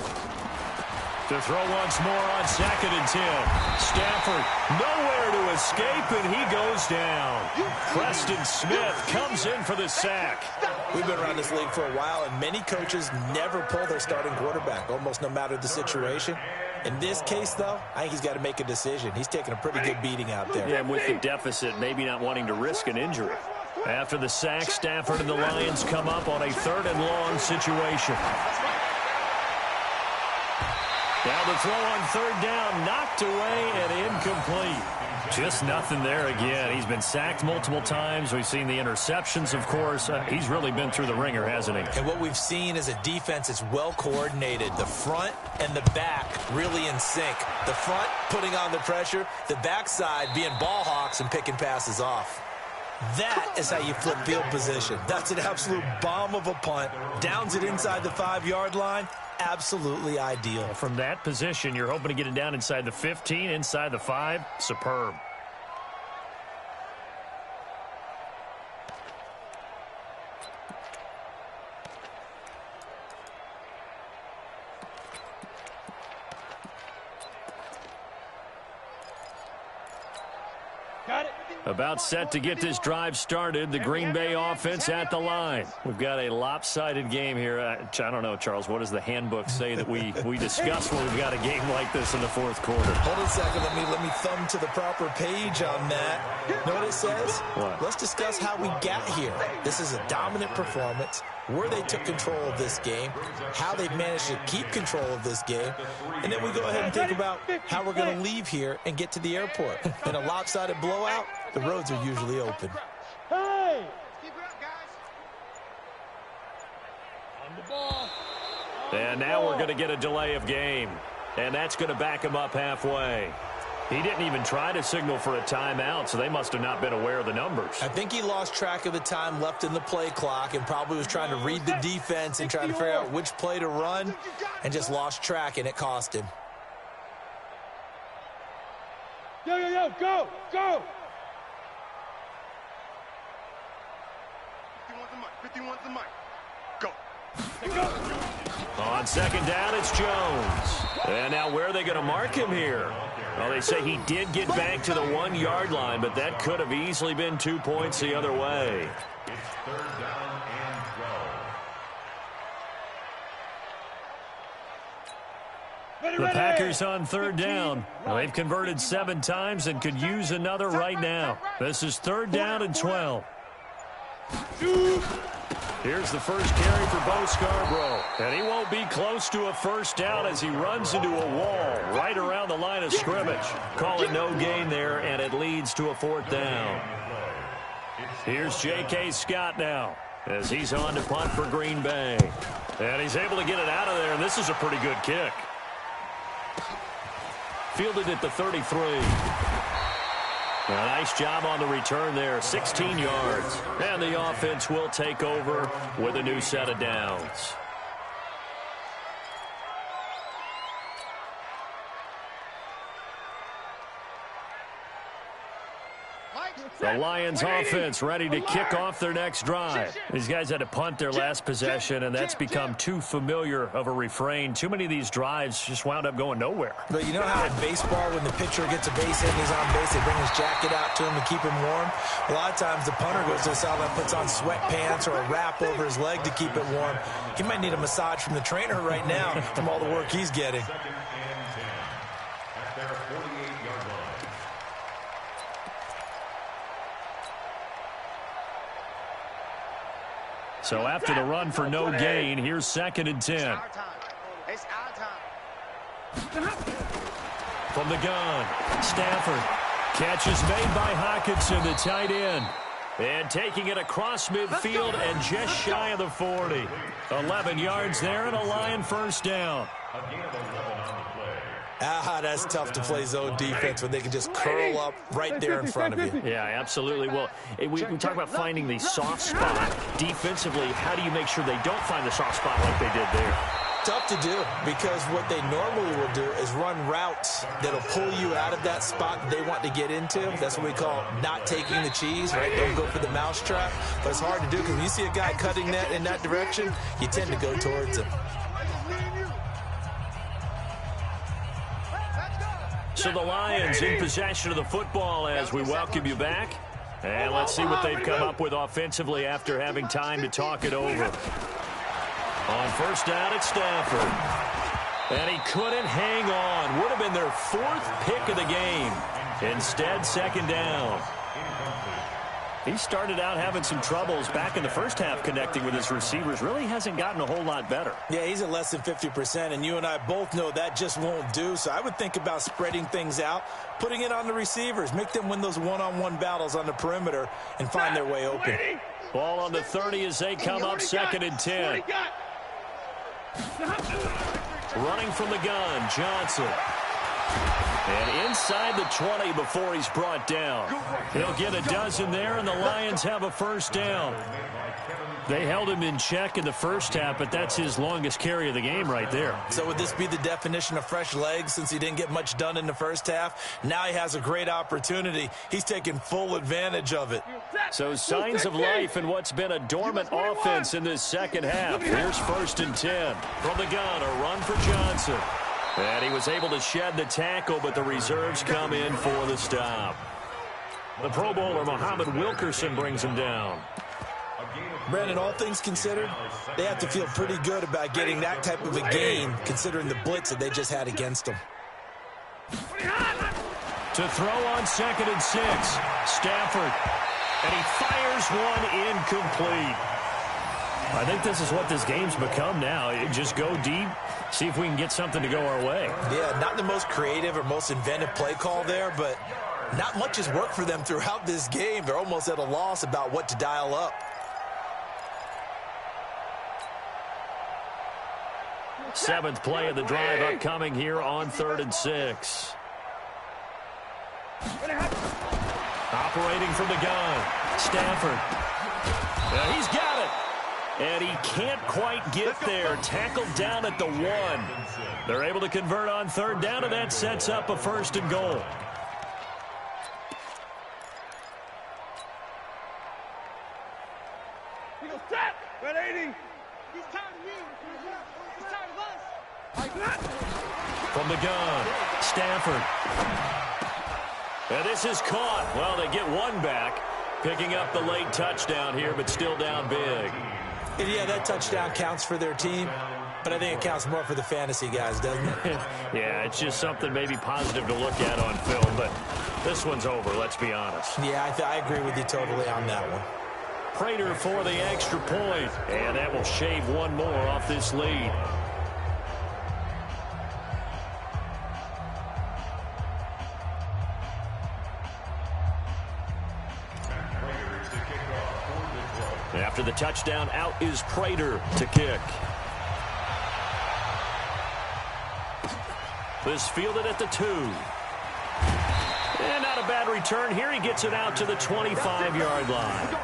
To throw once more on 2nd and 10. Stafford nowhere to escape, and he goes down. Preston Smith comes in for the sack. We've been around this league for a while, and many coaches never pull their starting quarterback, almost no matter the situation. In this case, though, I think he's got to make a decision. He's taking a pretty good beating out there. Yeah, and with the deficit, maybe not wanting to risk an injury. After the sack, Stafford and the Lions come up on a 3rd and long situation. Now the throw on 3rd down, knocked away and incomplete. Just nothing there again. He's been sacked multiple times. We've seen the interceptions, of course. He's really been through the ringer, hasn't he? And what we've seen is a defense that's well coordinated. The front and the back really in sync. The front putting on the pressure, the backside being ball hawks and picking passes off. That is how you flip field position. That's an absolute bomb of a punt. Downs it inside the 5-yard line. Absolutely ideal. From that position, you're hoping to get it down inside the 15, inside the 5. Superb. About set to get this drive started. The Green Bay offense at the line. We've got a lopsided game here. I don't know, Charles. What does the handbook say that we discuss when we've got a game like this in the 4th quarter? Hold on a second. Let me thumb to the proper page on that. Know what it says? What? Let's discuss how we got here. This is a dominant performance. Where they took control of this game, how they've managed to keep control of this game, and then we go ahead and think about how we're going to leave here and get to the airport. In a lopsided blowout, the roads are usually open. Hey! Keep it up, guys. On the ball. And now we're going to get a delay of game. And that's going to back him up halfway. He didn't even try to signal for a timeout, so they must have not been aware of the numbers. I think he lost track of the time left in the play clock and probably was trying to read the defense and trying to figure out which play to run and just lost track, and it cost him. Yo, go! 51's the mic. Go. On second down, it's Jones. And now where are they going to mark him here? Well, they say he did get back to the 1-yard line, but that could have easily been 2 points the other way. It's third down and 12. The Packers on third down. Well, they've converted 7 times and could use another right now. This is third down and 12. Here's the first carry for Bo Scarborough. And he won't be close to a first down as he runs into a wall right around the line of scrimmage. Call it no gain there, and it leads to a 4th down. Here's J.K. Scott now as he's on to punt for Green Bay. And he's able to get it out of there, and this is a pretty good kick. Fielded at the 33. A nice job on the return there, 16 yards. And the offense will take over with a new set of downs. The Lions offense ready to kick off their next drive. These guys had to punt their last possession, and that's become too familiar of a refrain. Too many of these drives just wound up going nowhere. But you know how in baseball, when the pitcher gets a base hit and he's on base, they bring his jacket out to him to keep him warm? A lot of times the punter goes to the sideline, puts on sweatpants or a wrap over his leg to keep it warm. He might need a massage from the trainer right now from all the work he's getting. Second and 10 at their 48-yard line. So after the run for no gain, here's second and 10. It's our time. From the gun, Stafford. Catch is made by Hockenson, the tight end. And taking it across midfield and just shy of the 40. 11 yards there and a Lion first down. Again, 11 on the play. That's tough to play zone defense when they can just curl up right there in front of you. Yeah, absolutely. Well, we talk about finding the soft spot. Defensively, how do you make sure they don't find the soft spot like they did there? Tough to do, because what they normally will do is run routes that'll pull you out of that spot that they want to get into. That's what we call not taking the cheese, right? Don't go for the mousetrap. But it's hard to do because when you see a guy cutting that in that direction, you tend to go towards him. So the Lions in possession of the football as we welcome you back. And let's see what they've come up with offensively after having time to talk it over. On first down, it's Stafford. And he couldn't hang on. Would have been their 4th pick of the game. Instead, second down. He started out having some troubles back in the first half connecting with his receivers. Really hasn't gotten a whole lot better. Yeah, he's at less than 50%, and you and I both know that just won't do. So I would think about spreading things out, putting it on the receivers, make them win those one-on-one battles on the perimeter and find their way open. Ball on the 30 as they come up second and 10. Running from the gun, Johnson. And inside the 20 before he's brought down. He'll get a dozen there, and the Lions have a first down. They held him in check in the first half, but that's his longest carry of the game right there. So would this be the definition of fresh legs since he didn't get much done in the first half? Now he has a great opportunity. He's taking full advantage of it. So signs of life in what's been a dormant offense in this second half. Here's first and 10. From the gun, a run for Johnson. And he was able to shed the tackle, but the reserves come in for the stop. The Pro Bowler, Muhammad Wilkerson, brings him down. Brandon, all things considered, they have to feel pretty good about getting that type of a gain, considering the blitz that they just had against them. To throw on second and 6, Stafford. And he fires one incomplete. I think this is what this game's become now. Just go deep, see if we can get something to go our way. Yeah, not the most creative or most inventive play call there, but not much has worked for them throughout this game. They're almost at a loss about what to dial up. Seventh play of the drive upcoming here on 3rd and 6. Operating from the gun, Stafford. He's got it. And he can't quite get there. Tackled down at the 1. They're able to convert on 3rd down, and that sets up a 1st and goal. Stafford. And this is caught. Well, they get one back, picking up the late touchdown here, but still down big. And yeah, that touchdown counts for their team, but I think it counts more for the fantasy guys, doesn't it? Yeah, it's just something maybe positive to look at on film, but this one's over, let's be honest. Yeah, I agree with you totally on that one. Prater for the extra point, and that will shave one more off this lead. After the touchdown, out is Prater to kick. This fielded at the 2. And not a bad return here. He gets it out to the 25-yard line.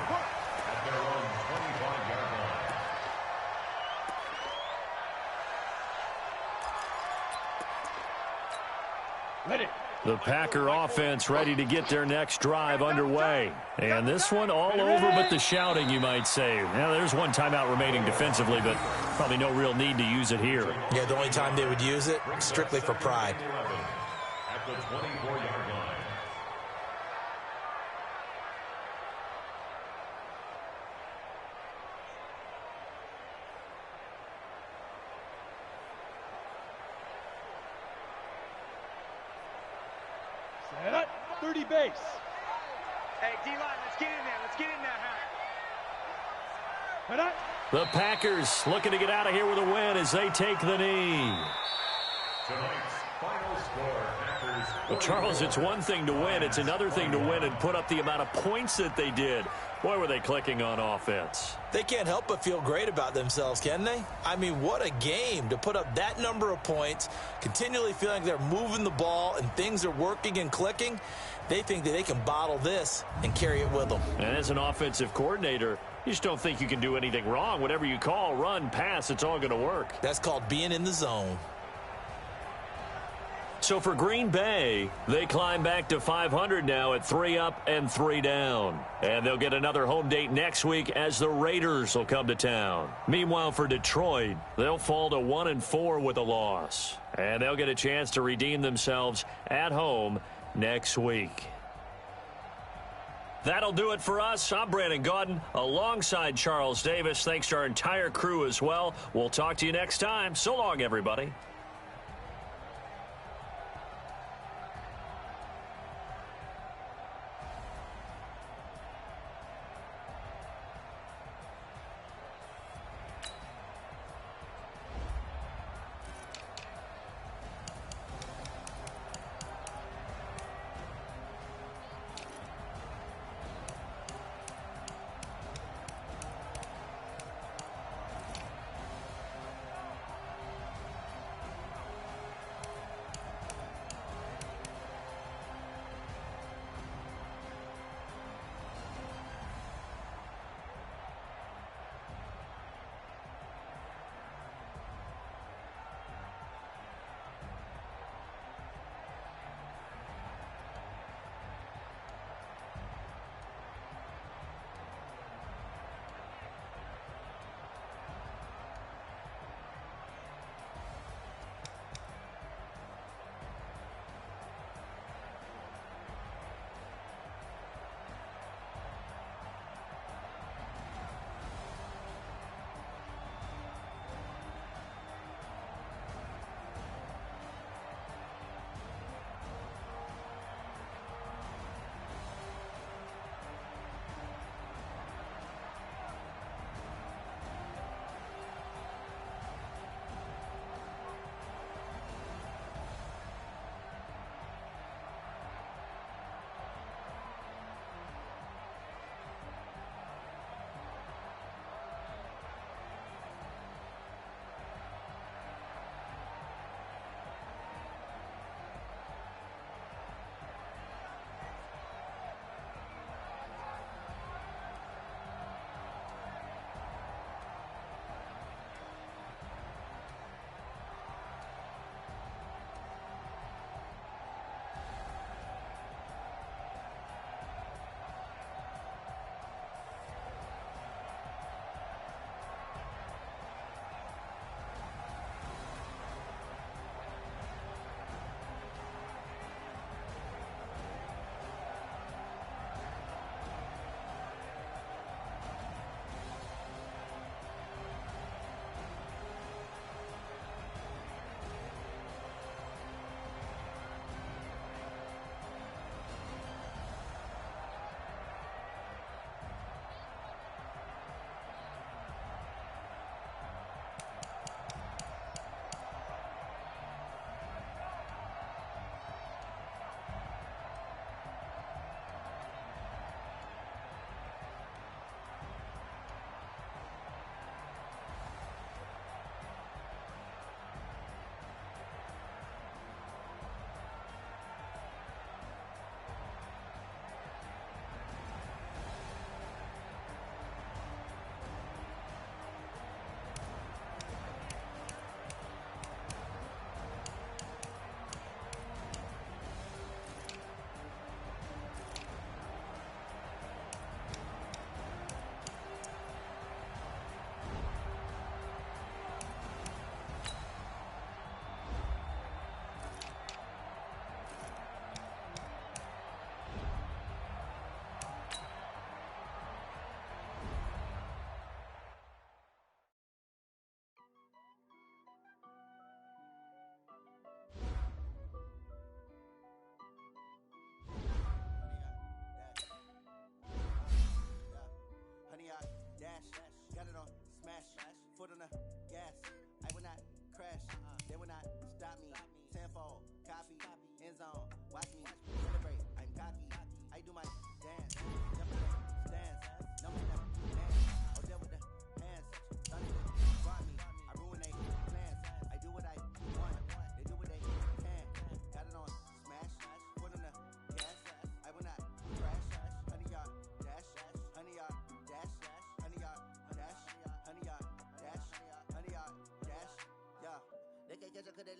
The Packer offense ready to get their next drive underway. And this one all over but the shouting, you might say. Now, there's one timeout remaining defensively, but probably no real need to use it here. Yeah, the only time they would use it, strictly for pride. At the 24-yard line. Set up, 30 base. Hey, D-line, let's get in there. Let's get in there, huh? Set up. The Packers looking to get out of here with a win as they take the knee. Tonight's final score, Packers. Well, Charles, it's one thing to win. It's another thing to win and put up the amount of points that they did. Boy, were they clicking on offense. They can't help but feel great about themselves, can they? I mean, what a game to put up that number of points, continually feeling they're moving the ball and things are working and clicking. They think that they can bottle this and carry it with them. And as an offensive coordinator, you just don't think you can do anything wrong. Whatever you call, run, pass, it's all going to work. That's called being in the zone. So for Green Bay, they climb back to 500 now at 3 up and 3 down. And they'll get another home date next week as the Raiders will come to town. Meanwhile, for Detroit, they'll fall to 1-4 with a loss. And they'll get a chance to redeem themselves at home next week. That'll do it for us. I'm Brandon Gaudin alongside Charles Davis. Thanks to our entire crew as well. We'll talk to you next time. So long, everybody.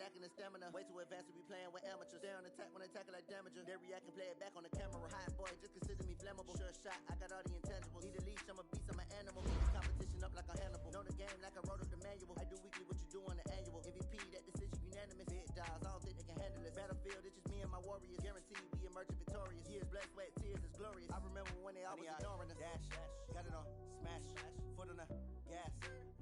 lacking the stamina. Way too advanced to be playing with amateurs. Stay on attack when I tackle like damager. They react and play it back on the camera. Hot boy, just consider me flammable. Sure shot, I got all the intangibles. Need a leash, I'm a beast, I'm an animal. Keep this competition up like a Hannibal. Know the game like I wrote up the manual. I do weekly what you do on the annual. MVP, that decision unanimous. Big dogs, I don't think they can handle it. Battlefield, it's just me and my warriors. Guaranteed we emerge victorious. Years, blood, sweat, tears is glorious. I remember when they always ignoring us. Dash, got it on, smash, foot on the gas.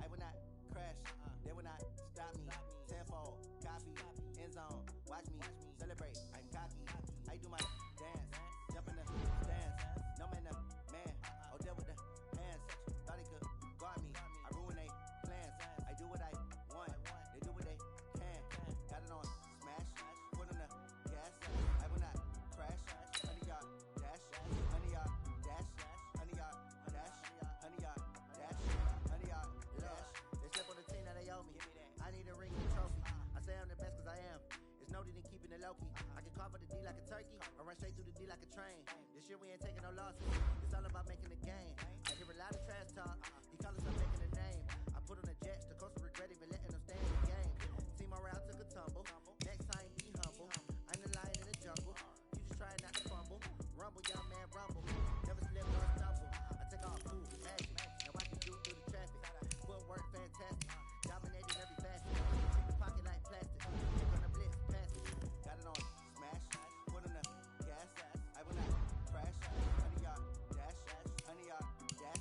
I will not crash, they will not stop me. Tenfold, copy, end zone, watch me celebrate. I'm cocky, I do my dance, jump in the stands. No man, man, oh deal with the hands. Thought he could guard me, I ruin they plans. I do what I want, they do what they can. Got it on, smash, foot on the gas. I will not crash, 100 yard dash, 100 yard dash, 100 yard dash, 100 yard dash, 100 yard dash. They step on the team that they owe me. I need a ring and a trophy. I say I'm the best cause I am. It's no need in keeping it low-key. I can carve up the D like a turkey or run straight through the D like a train. This year we ain't taking no losses. It's all about making the game. I hear a lot of trash talk. He call us up making a name. I put on the Jets. The coach will regret even letting them stay in the game. Team morale took a tumble. Next time be humble. I'm the lion in the jungle. You just try not to fumble. Rumble, young man, rumble. Never slip nor stumble. I take off food, magic. Now watch me do through the traffic. Footwork fantastic. Dominating every facet. Treat the pocket like plastic. Kick on the blitz, pass it. Got it on, smash. Put on the gas. I will not crash. 100 yard dash. 100 yard dash.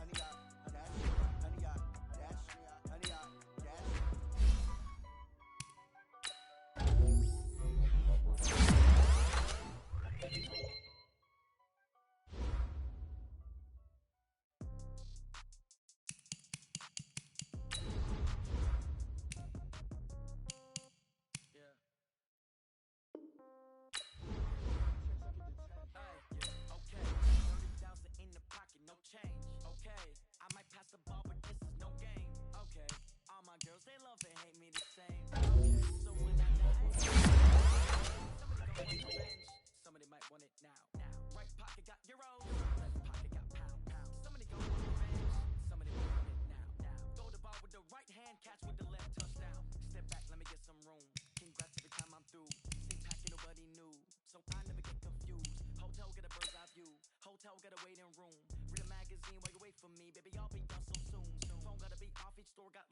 100 yard dash. 100 yard dash. 100 yard dash. In the pocket, no change. Okay, I might pass the ball, but this is no game. Okay, all my girls, they love and hate me the same. Okay, so when I die, somebody gon' want revenge. Somebody might want it now. Right pocket got euros, left pocket got pound. Somebody gon' want revenge. Somebody might want it now. Throw the ball with the right hand, catch with the left, touchdown. Step back, let me get some room. Congrats every time I'm through. Same packet, nobody knew, so I never get confused. Hotel get a bird's eye view. Hotel got a waiting room. Read a magazine while you wait for me. Baby, I'll be done so soon. Phone gotta be off. Each store got